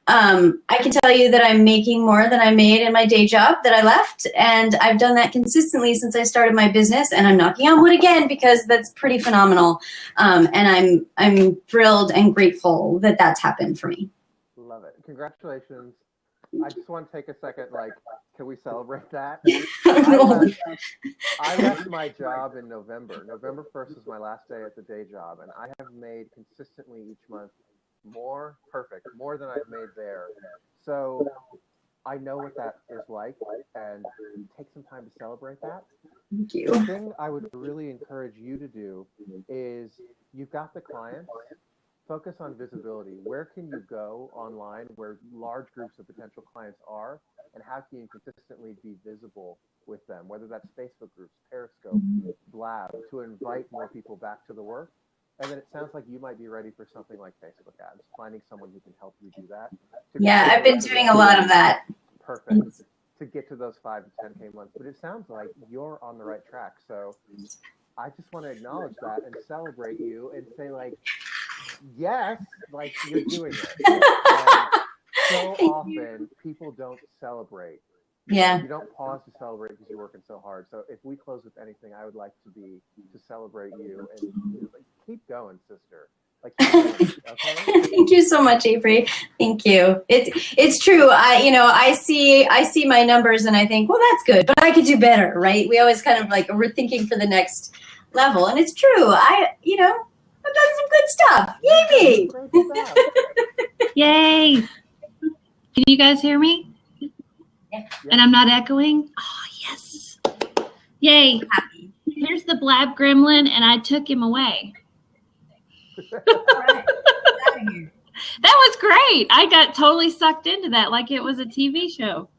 I can tell you that I'm making more than I made in my day job that I left, and I've done that consistently since I started my business, and I'm knocking on wood again because that's pretty phenomenal, and I'm thrilled and grateful that that's happened for me. Love it. Congratulations. I just want to take a second, can we celebrate that? I left my job in November. November 1st is my last day at the day job, and I have made consistently each month more than I've made there. So I know what that is like, and take some time to celebrate that. Thank you. The thing I would really encourage you to do is you've got the clients. Focus on visibility. Where can you go online where large groups of potential clients are, and how can you consistently be visible with them, whether that's Facebook groups, Periscope, Blab, to invite more people back to the work. And then it sounds like you might be ready for something like Facebook ads, finding someone who can help you do that. Yeah, I've been doing a lot of that. Perfect. To get to those 5 to 10K months. But it sounds like you're on the right track. So I just want to acknowledge that and celebrate you and say, yes, you're doing it. And so often people don't celebrate. Yeah. You don't pause to celebrate because you're working so hard. So if we close with anything, I would like to celebrate you and keep going, sister. Okay? Thank you so much, Avery. Thank you. It's true. I see my numbers and I think, well, that's good, but I could do better, right? We always kind of we're thinking for the next level, and it's true. I've done some good stuff. Yay me! Yay! Can you guys hear me? Yeah. And I'm not echoing? Oh, yes. Yay. Here's the Blab Gremlin, and I took him away. Right. That was great. I got totally sucked into that like it was a TV show.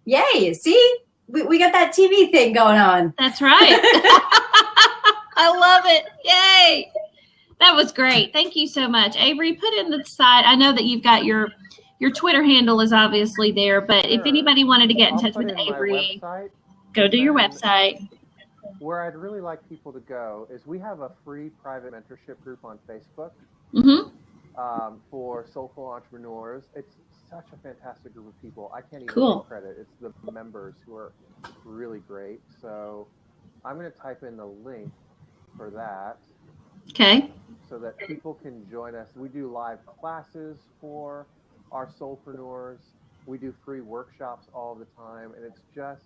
Yay. See? We got that TV thing going on. That's right. I love it. Yay. That was great. Thank you so much. Avery, put in the side. I know that you've got your Twitter handle is obviously there, but if anybody wanted to get in touch with Avery, go to your website. Where I'd really like people to go is we have a free private mentorship group on Facebook for soulful entrepreneurs. It's such a fantastic group of people. I can't even give credit. It's the members who are really great. So I'm going to type in the link for that. Okay. So that people can join us. We do live classes for our soulpreneurs. We do free workshops all the time. And it's just,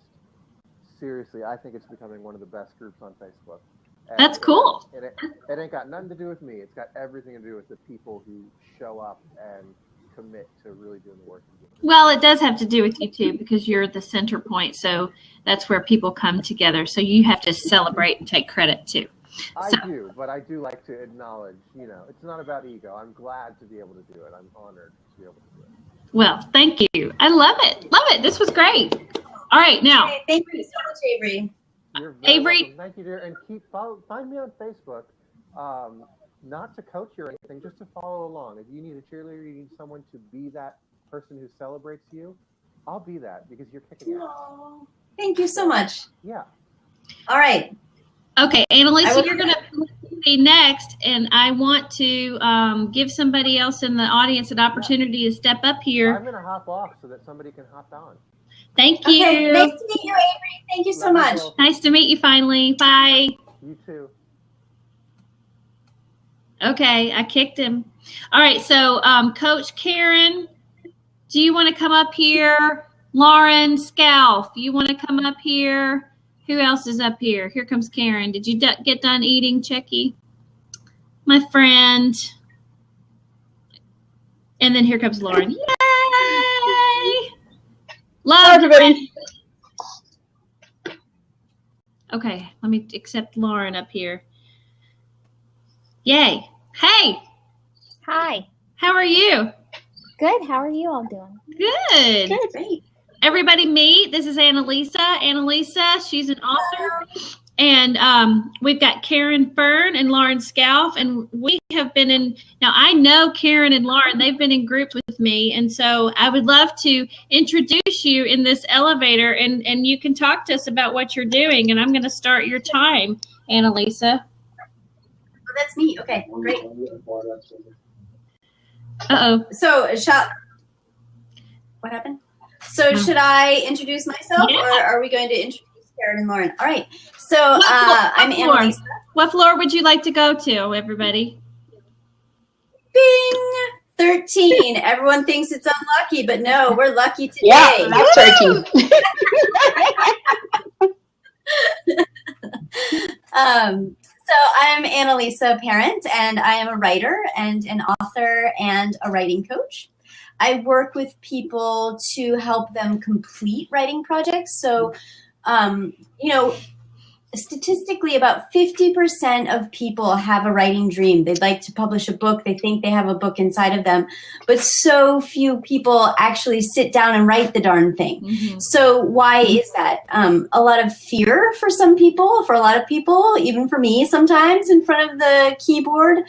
seriously, I think it's becoming one of the best groups on Facebook. And that's cool. It ain't got nothing to do with me. It's got everything to do with the people who show up and commit to really doing the work. Well, it does have to do with you too, because you're the center point. So that's where people come together. So you have to celebrate and take credit too. I do, but I do like to acknowledge, it's not about ego. I'm glad to be able to do it. I'm honored to be able to do it. Well, thank you. I love it. Love it. This was great. All right, now. Okay, thank you so much, Avery. You're very Avery. welcome. Thank you, dear. And find me on Facebook. Not to coach you or anything, just to follow along. If you need a cheerleader, you need someone to be that person who celebrates you, I'll be that because you're kicking ass. Thank you so much. Yeah. All right. Okay, Annalisa, you're going to be next, and I want to give somebody else in the audience an opportunity to step up here. I'm going to hop off so that somebody can hop on. Thank you. Okay, nice to meet you, Avery. Thank you so much. Nice to meet you finally. Bye. You too. Okay, I kicked him. All right, so Coach Karen, do you want to come up here? Lauren Scalf, you want to come up here? Who else is up here? Here comes Karen. Did you get done eating, Checky? My friend. And then here comes Lauren. Yay! Love everybody. Okay, let me accept Lauren up here. Yay. Hey. Hi. How are you? Good. How are you all doing? Good. Good. Great. Everybody meet. This is Annalisa. Annalisa, she's an author. And we've got Karen Fern and Lauren Scalf. And we have been in, now I know Karen and Lauren, they've been in groups with me. And so I would love to introduce you in this elevator and you can talk to us about what you're doing. And I'm going to start your time, Annalisa. Oh, that's me. Okay, great. Uh-oh. So, what happened? So, should I introduce myself, or are we going to introduce Karen and Lauren? All right. So, I'm Annalisa. What floor would you like to go to, everybody? Bing! 13. Everyone thinks it's unlucky, but no, we're lucky today. Yeah, that's 13. So I'm Annalisa Parent, and I am a writer and an author and a writing coach. I work with people to help them complete writing projects. So, statistically, about 50% of people have a writing dream. They'd like to publish a book. They think they have a book inside of them. But so few people actually sit down and write the darn thing. Mm-hmm. So why is that? A lot of fear for some people, for a lot of people, even for me sometimes in front of the keyboard.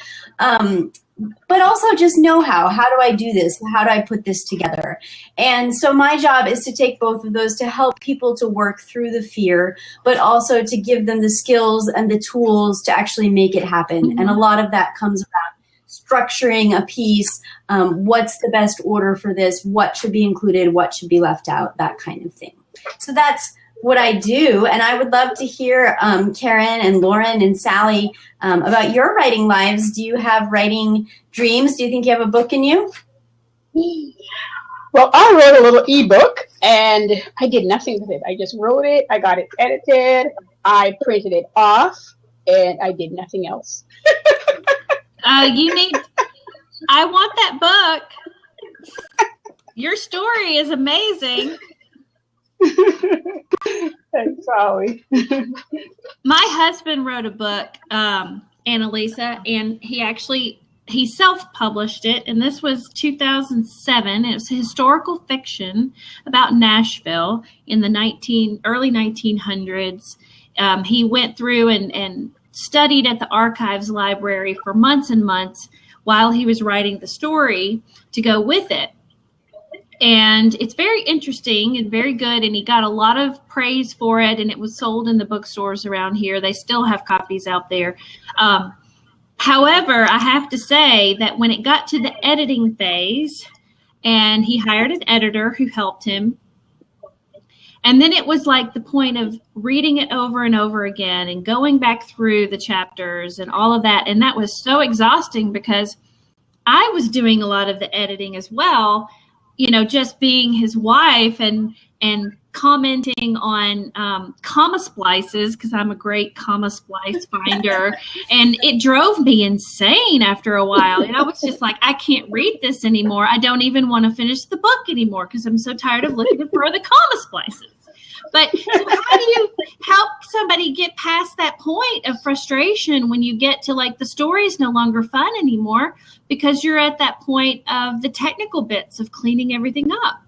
But also just know-how. How do I do this? How do I put this together? And so my job is to take both of those to help people to work through the fear, but also to give them the skills and the tools to actually make it happen. Mm-hmm. And a lot of that comes around structuring a piece, what's the best order for this, what should be included, what should be left out, that kind of thing. So that's what I do, and I would love to hear Karen and Lauren and Sally about your writing lives. Do you have writing dreams? Do you think you have a book in you? Well, I wrote a little ebook, and I did nothing with it. I just wrote it, I got it edited, I printed it off, and I did nothing else. I want that book. Your story is amazing. Thanks, Holly. My husband wrote a book, Annalisa, and he self-published it, and this was 2007. It was historical fiction about Nashville in the early 1900s. He went through and studied at the Archives Library for months and months while he was writing the story to go with it. And it's very interesting and very good, and he got a lot of praise for it, and it was sold in the bookstores around here. They still have copies out there. However, I have to say that when it got to the editing phase, and he hired an editor who helped him, And then it was like the point of reading it over and over again and going back through the chapters and all of that. And that was so exhausting because I was doing a lot of the editing as well, you know, just being his wife and commenting on comma splices, because I'm a great comma splice finder. And it drove me insane after a while. And I was just like, I can't read this anymore. I don't even want to finish the book anymore because I'm so tired of looking for the comma splices. But so how do you help somebody get past that point of frustration when you get to like the story is no longer fun anymore because you're at that point of the technical bits of cleaning everything up?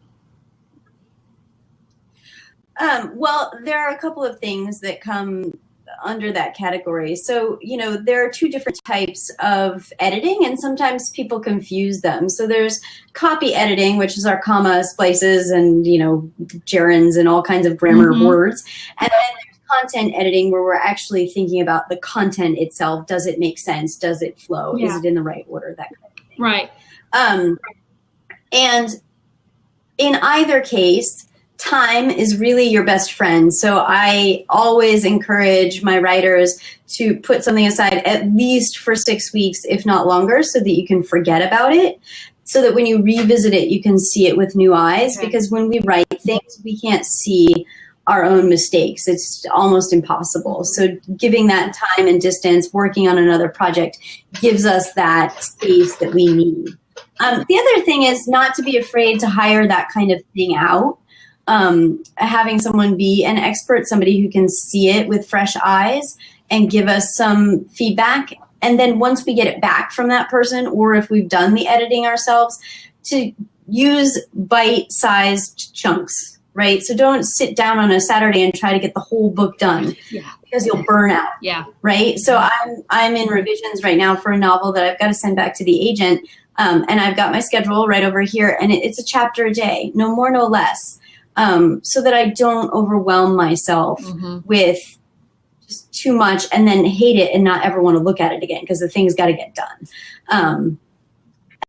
Well, there are a couple of things that come under that category. So, you know, there are two different types of editing, and sometimes people confuse them. So there's copy editing, which is our comma splices and, you know, gerunds and all kinds of grammar words. And then there's content editing, where we're actually thinking about the content itself. Does it make sense? Does it flow? Yeah. Is it in the right order? That kind of thing. Right. And in either case, time is really your best friend. So I always encourage my writers to put something aside at least for 6 weeks, if not longer, so that you can forget about it, so that when you revisit it, you can see it with new eyes. Okay. Because when we write things, we can't see our own mistakes. It's almost impossible. So giving that time and distance, working on another project, gives us that space that we need. The other thing is not to be afraid to hire that kind of thing out. Having someone be an expert, somebody who can see it with fresh eyes and give us some feedback. And then once we get it back from that person, or if we've done the editing ourselves, to use bite-sized chunks, right? So don't sit down on a Saturday and try to get the whole book done, because you'll burn out. Yeah. Right. So I'm in revisions right now for a novel that I've got to send back to the agent. And I've got my schedule right over here, and it's a chapter a day, no more, no less. So that I don't overwhelm myself with just too much and then hate it and not ever want to look at it again, because the thing's got to get done.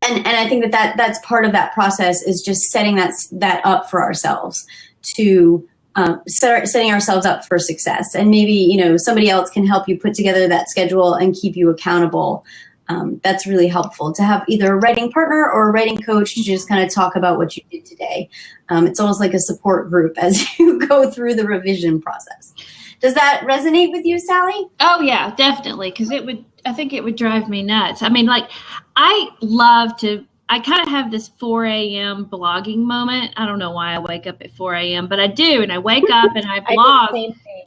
And I think that's part of that process, is just setting that up for ourselves, to setting ourselves up for success. And maybe, you know, somebody else can help you put together that schedule and keep you accountable. That's really helpful, to have either a writing partner or a writing coach to just kind of talk about what you did today. It's almost like a support group as you go through the revision process. Does that resonate with you, Sally? Oh yeah, definitely. Because I think it would drive me nuts. I mean, like, I kind of have this 4 a.m. blogging moment. I don't know why I wake up at 4 a.m., but I do. And I wake up and I blog.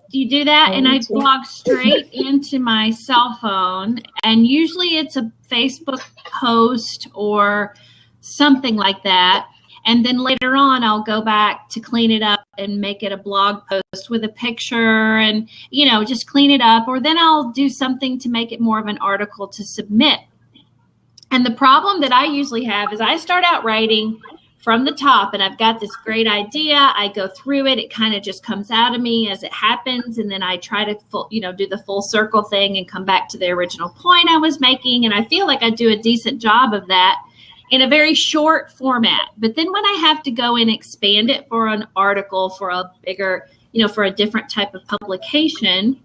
Do you do that? And I blog straight into my cell phone. And usually it's a Facebook post or something like that. And then later on, I'll go back to clean it up and make it a blog post with a picture and, you know, just clean it up. Or then I'll do something to make it more of an article to submit. And the problem that I usually have is I start out writing from the top, and I've got this great idea. I go through it. It kind of just comes out of me as it happens. And then I try to, do the full circle thing and come back to the original point I was making. And I feel like I do a decent job of that in a very short format. But then when I have to go and expand it for an article, for a bigger, for a different type of publication,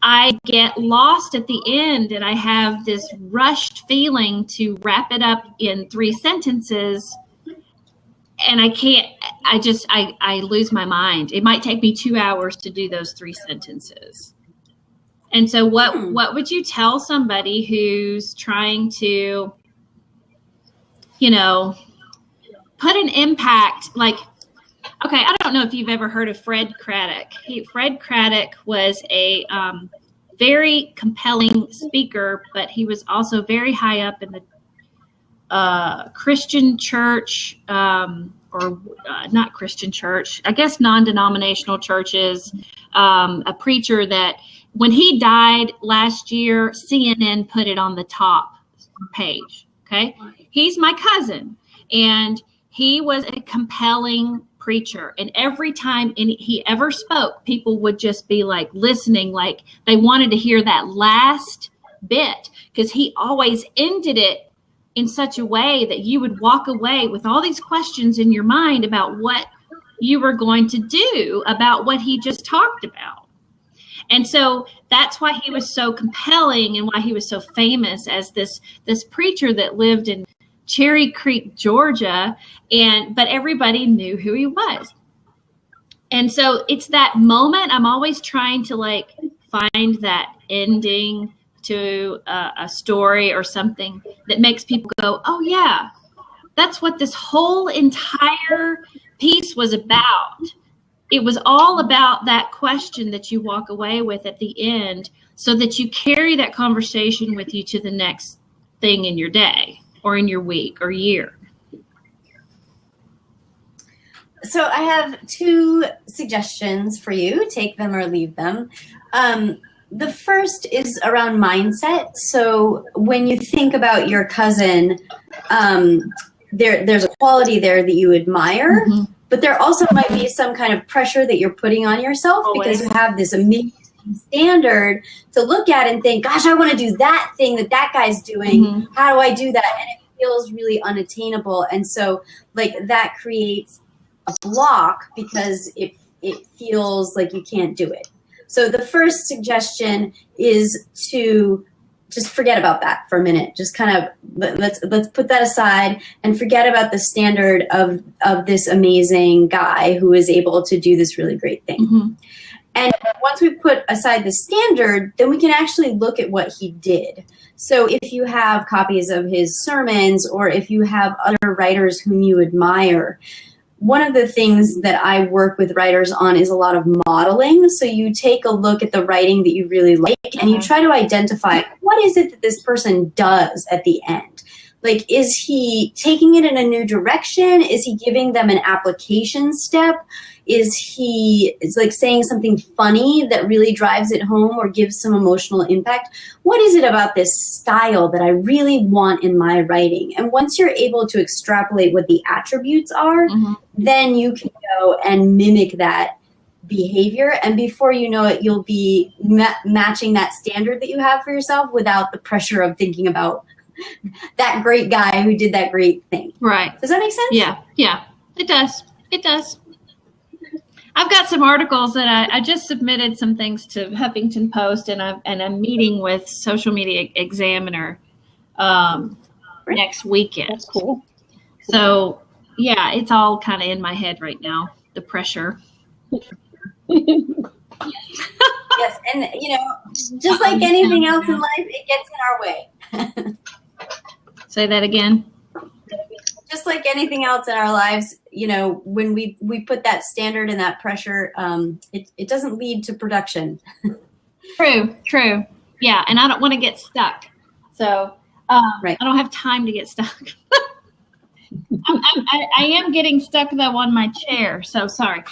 I get lost at the end, and I have this rushed feeling to wrap it up in 3 sentences. And I can't, I lose my mind. It might take me 2 hours to do those 3 sentences. And so what would you tell somebody who's trying to, put an impact, like, okay, I don't know if you've ever heard of Fred Craddock. Fred Craddock was a very compelling speaker, but he was also very high up in the Christian church, or not Christian church, I guess non-denominational churches, a preacher that when he died last year, CNN put it on the top page, okay? He's my cousin, and he was a compelling preacher, and every time he ever spoke, people would just be like listening, like they wanted to hear that last bit, because he always ended it in such a way that you would walk away with all these questions in your mind about what you were going to do about what he just talked about. And so that's why he was so compelling and why he was so famous as this preacher that lived in Cherry Creek, Georgia, but everybody knew who he was. And so it's that moment. I'm always trying to like find that ending to a story or something that makes people go, oh yeah, that's what this whole entire piece was about. It was all about that question that you walk away with at the end, so that you carry that conversation with you to the next thing in your day or in your week or year. So I have 2 suggestions for you. Take them or leave them. The first is around mindset. So when you think about your cousin, there's a quality there that you admire, but there also might be some kind of pressure that you're putting on yourself because you have this amazing standard to look at and think, gosh, I want to do that thing that guy's doing. How do I do that? And it feels really unattainable. And so like that creates a block because it feels like you can't do it. So the first suggestion is to just forget about that for a minute. Just kind of let's put that aside and forget about the standard of this amazing guy who is able to do this really great thing. And once we put aside the standard, then we can actually look at what he did. So if you have copies of his sermons or if you have other writers whom you admire, one of the things that I work with writers on is a lot of modeling. So you take a look at the writing that you really like and you try to identify what is it that this person does at the end. Like, is he taking it in a new direction? Is he giving them an application step? Is he like saying something funny that really drives it home or gives some emotional impact? What is it about this style that I really want in my writing? And once you're able to extrapolate what the attributes are, then you can go and mimic that behavior. And before you know it, you'll be matching that standard that you have for yourself without the pressure of thinking about that great guy who did that great thing. Right. Does that make sense? Yeah, it does. It does. I've got some articles that I just submitted some things to Huffington Post, and I'm meeting with Social Media Examiner next weekend. That's cool. So yeah, it's all kind of in my head right now, the pressure. Yes, and you know, just like anything else in life, it gets in our way. Say that again. Just like anything else in our lives, you know, when we put that standard and that pressure, it doesn't lead to production. True. Yeah, and I don't want to get stuck. So I don't have time to get stuck. I am getting stuck though on my chair. So sorry.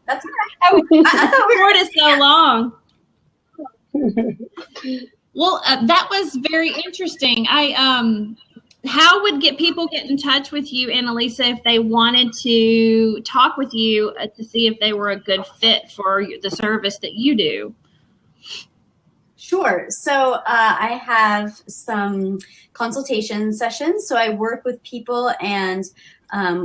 That's right. I thought we were so long. Well, that was very interesting. How would people get in touch with you, Annalisa, if they wanted to talk with you to see if they were a good fit for the service that you do? Sure. So I have some consultation sessions. So I work with people and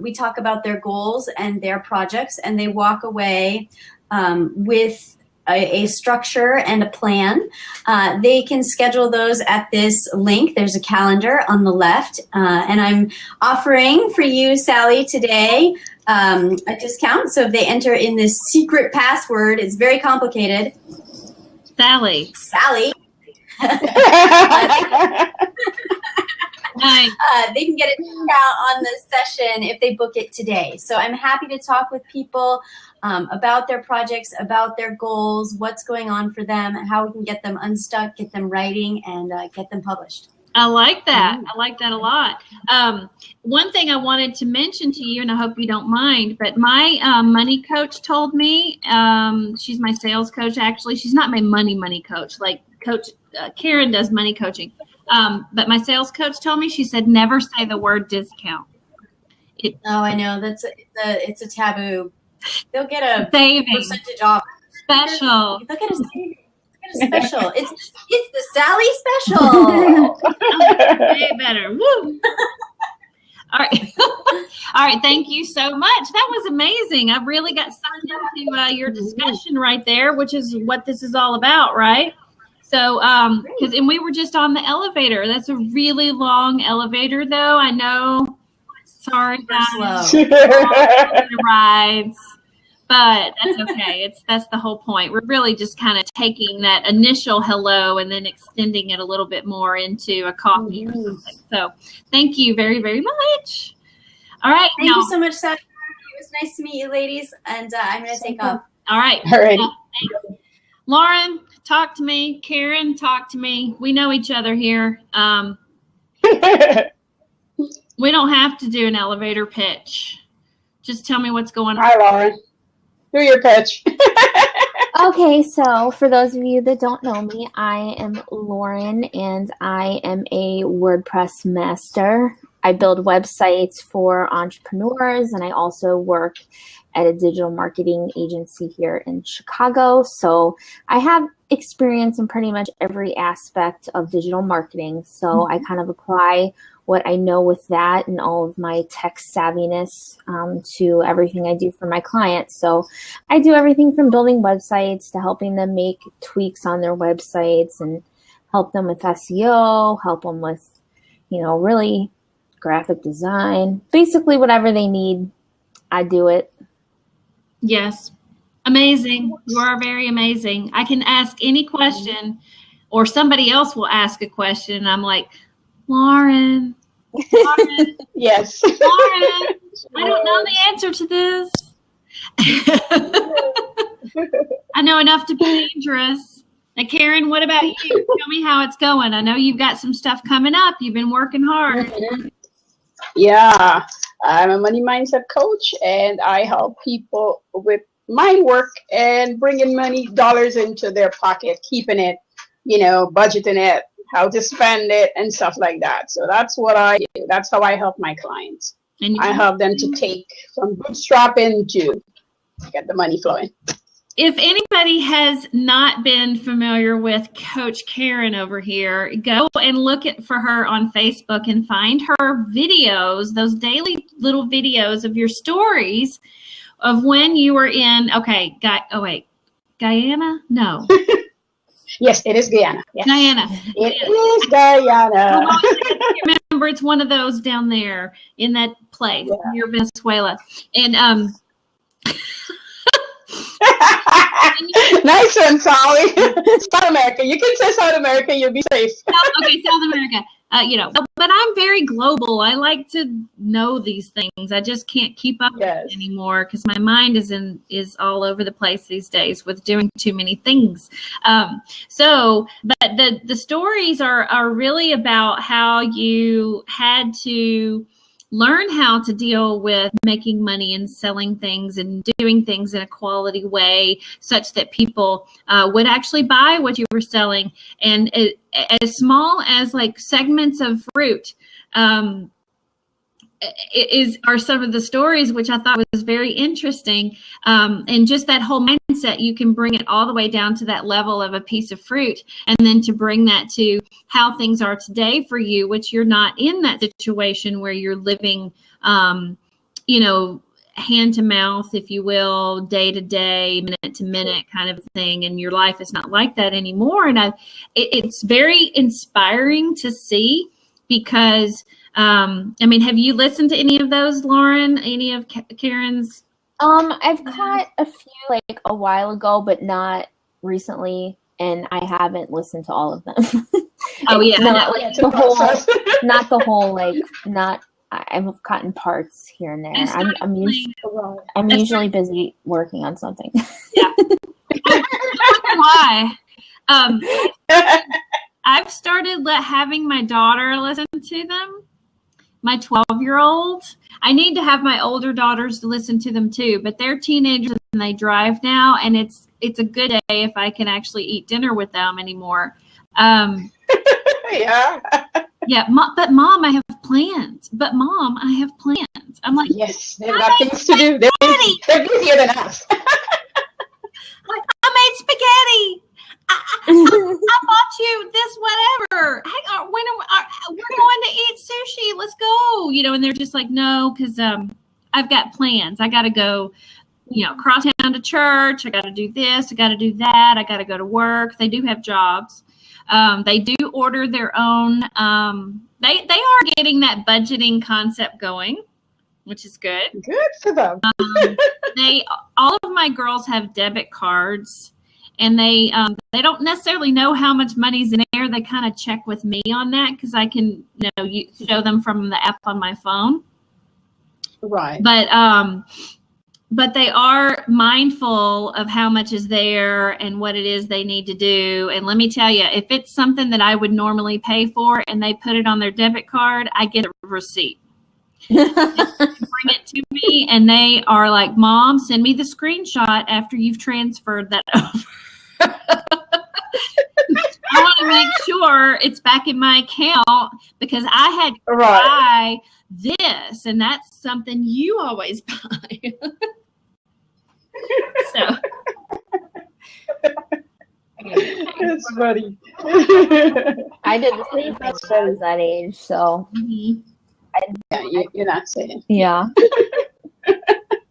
we talk about their goals and their projects, and they walk away with a structure and a plan. They can schedule those at this link. There's a calendar on the left. And I'm offering for you, Sally, today a discount. So if they enter in this secret password, it's very complicated. Sally. Nice. They can get a discount on the session if they book it today. So I'm happy to talk with people about their projects, about their goals, what's going on for them, and how we can get them unstuck, get them writing, and get them published. I like that. I like that a lot. One thing I wanted to mention to you, and I hope you don't mind, but my money coach told me, she's my sales coach, actually. She's not my money coach. Like Coach Karen does money coaching. But my sales coach told me, she said, never say the word discount. I know. It's a taboo. They'll get a saving percentage off. Special. They'll get a saving. Special. It's the Sally special. Way better. Woo. All right. All right. Thank you so much. That was amazing. I really got sucked into your discussion right there, which is what this is all about, right? So, and we were just on the elevator. That's a really long elevator, though. I know. Sorry, guys. Rides. But that's okay. That's the whole point. We're really just kind of taking that initial hello and then extending it a little bit more into a coffee or something. So thank you very, very much. All right. Thank you so much, Sasha. It was nice to meet you, ladies. And I'm going to take off. All right. All right. Lauren, talk to me. Karen, talk to me. We know each other here. We don't have to do an elevator pitch. Just tell me what's going on. Hi, Lauren. Do your pitch. Okay, so for those of you that don't know me, I am Lauren, and I am a WordPress master. I build websites for entrepreneurs, and I also work at a digital marketing agency here in Chicago. So I have experience in pretty much every aspect of digital marketing. So I kind of apply what I know with that and all of my tech savviness to everything I do for my clients. So I do everything from building websites to helping them make tweaks on their websites and help them with SEO, help them with, really graphic design, basically whatever they need, I do it. Yes. Amazing. You are very amazing. I can ask any question or somebody else will ask a question. And I'm like, Lauren. Yes. Lauren, I don't know the answer to this. I know enough to be dangerous. Now, Karen, what about you? Tell me how it's going. I know you've got some stuff coming up. You've been working hard. Yeah, I'm a money mindset coach, and I help people with mind work and bringing dollars into their pocket, keeping it, budgeting it, how to spend it, and stuff like that. So that's what I do. That's how I help my clients. And I help them to take from bootstrapping to get the money flowing. If anybody has not been familiar with Coach Karen over here, go and look for her on Facebook and find her videos, those daily little videos of your stories of when you were in, Guyana? No. Yes, it is Guyana. Yes. Guyana. It is Guyana. I remember it's one of those down there in that place near Venezuela. And nice one, Sally. South America. You can say South America, you'll be safe. Okay, South America. But I'm very global. I like to know these things. I just can't keep up with it anymore because my mind is all over the place these days with doing too many things. But the stories are really about how you had to learn how to deal with making money and selling things and doing things in a quality way such that people would actually buy what you were selling. And as small as like segments of fruit are some of the stories, which I thought was very interesting. And just that whole mindset, you can bring it all the way down to that level of a piece of fruit, and then to bring that to how things are today for you, which you're not in that situation where you're living, hand to mouth, if you will, day to day, minute to minute kind of thing. And your life is not like that anymore. And it's very inspiring to see because, have you listened to any of those, Lauren? Any of Karen's? I've caught a few like a while ago, but not recently, and I haven't listened to all of them. Oh yeah, not the whole. I've gotten parts here and there. I'm usually busy working on something. Yeah. Why? I've started having my daughter listen to them. My 12-year-old. I need to have my older daughters to listen to them too, but they're teenagers and they drive now, and it's a good day if I can actually eat dinner with them anymore. Yeah. Yeah, but Mom, I have plans. I'm like, yes, they've got things to do. They're busier than us. I made spaghetti. I bought bought you this whatever. Hey, we're going to eat sushi. Let's go. And they're just like, no, because I've got plans. I got to go, cross town to church. I got to do this. I got to do that. I got to go to work. They do have jobs. They do order their own. They are getting that budgeting concept going, which is good. Good for them. All of my girls have debit cards, and they don't necessarily know how much money's in there. They kind of check with me on that because I can show them from the app on my phone. Right. But they are mindful of how much is there and what it is they need to do. And let me tell you, if it's something that I would normally pay for and they put it on their debit card, I get a receipt. Bring it to me, and they are like, Mom, send me the screenshot after you've transferred that over. I want to make sure it's back in my account because I had to buy this, and that's something you always buy. So it's funny. I did the same thing when I was that age, so. You're not saying. Yeah.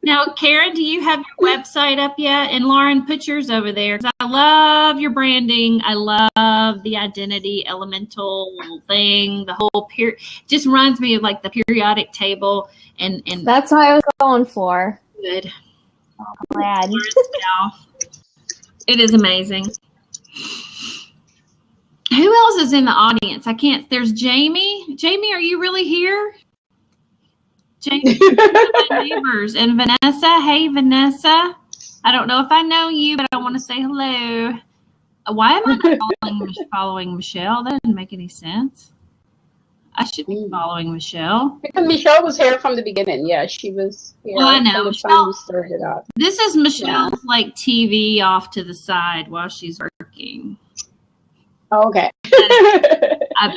Now, Karen, do you have your website up yet? And Lauren, put yours over there. I love your branding. I love the identity elemental thing. The whole just reminds me of like the periodic table. And that's what I was going for. Good. I'm glad. It is amazing. Who else is in the audience? I can't. There's Jamie. Jamie, are you really here? Jamie, my neighbors, and Vanessa. Hey, Vanessa. I don't know if I know you, but I want to say hello. Why am I not following Michelle? That doesn't make any sense. I should be following Michelle. Because Michelle was here from the beginning. Yeah, she was here. Well, I know. From the time we started out. This is Michelle's like TV off to the side while she's working. Okay. I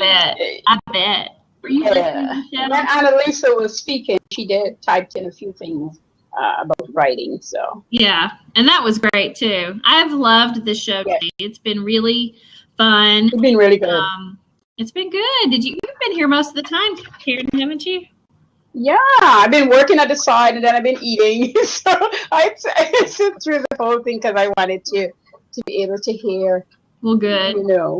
bet. Were you listening, Michelle? When Annalisa was speaking, she typed in a few things about writing. So yeah, and that was great too. I've loved this show. Yeah. It's been really fun. It's been really good. It's been good. You've been here most of the time, Karen, haven't you? Yeah, I've been working at the side and then I've been eating. So I sit through the whole thing because I wanted to be able to hear. Well, good.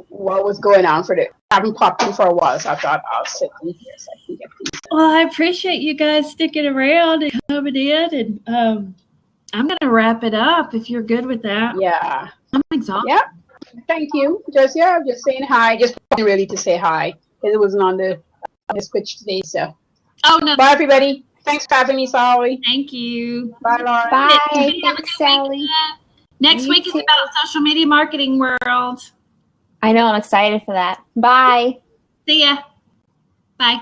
What was going on I haven't popped in for a while, so I thought I'll sit in here so I can get things done. Well, I appreciate you guys sticking around and coming in, and I'm going to wrap it up if you're good with that. Yeah. I'm exhausted. Yeah. Thank you. Just saying hi. Just really to say hi. It wasn't on the switch today, so. Oh, no. Bye, everybody. Thanks for having me, Sally. Thank you. Bye, Lauren. Bye. Thanks, Sally. Next week is about social media marketing world. I know. I'm excited for that. Bye. See ya. Bye.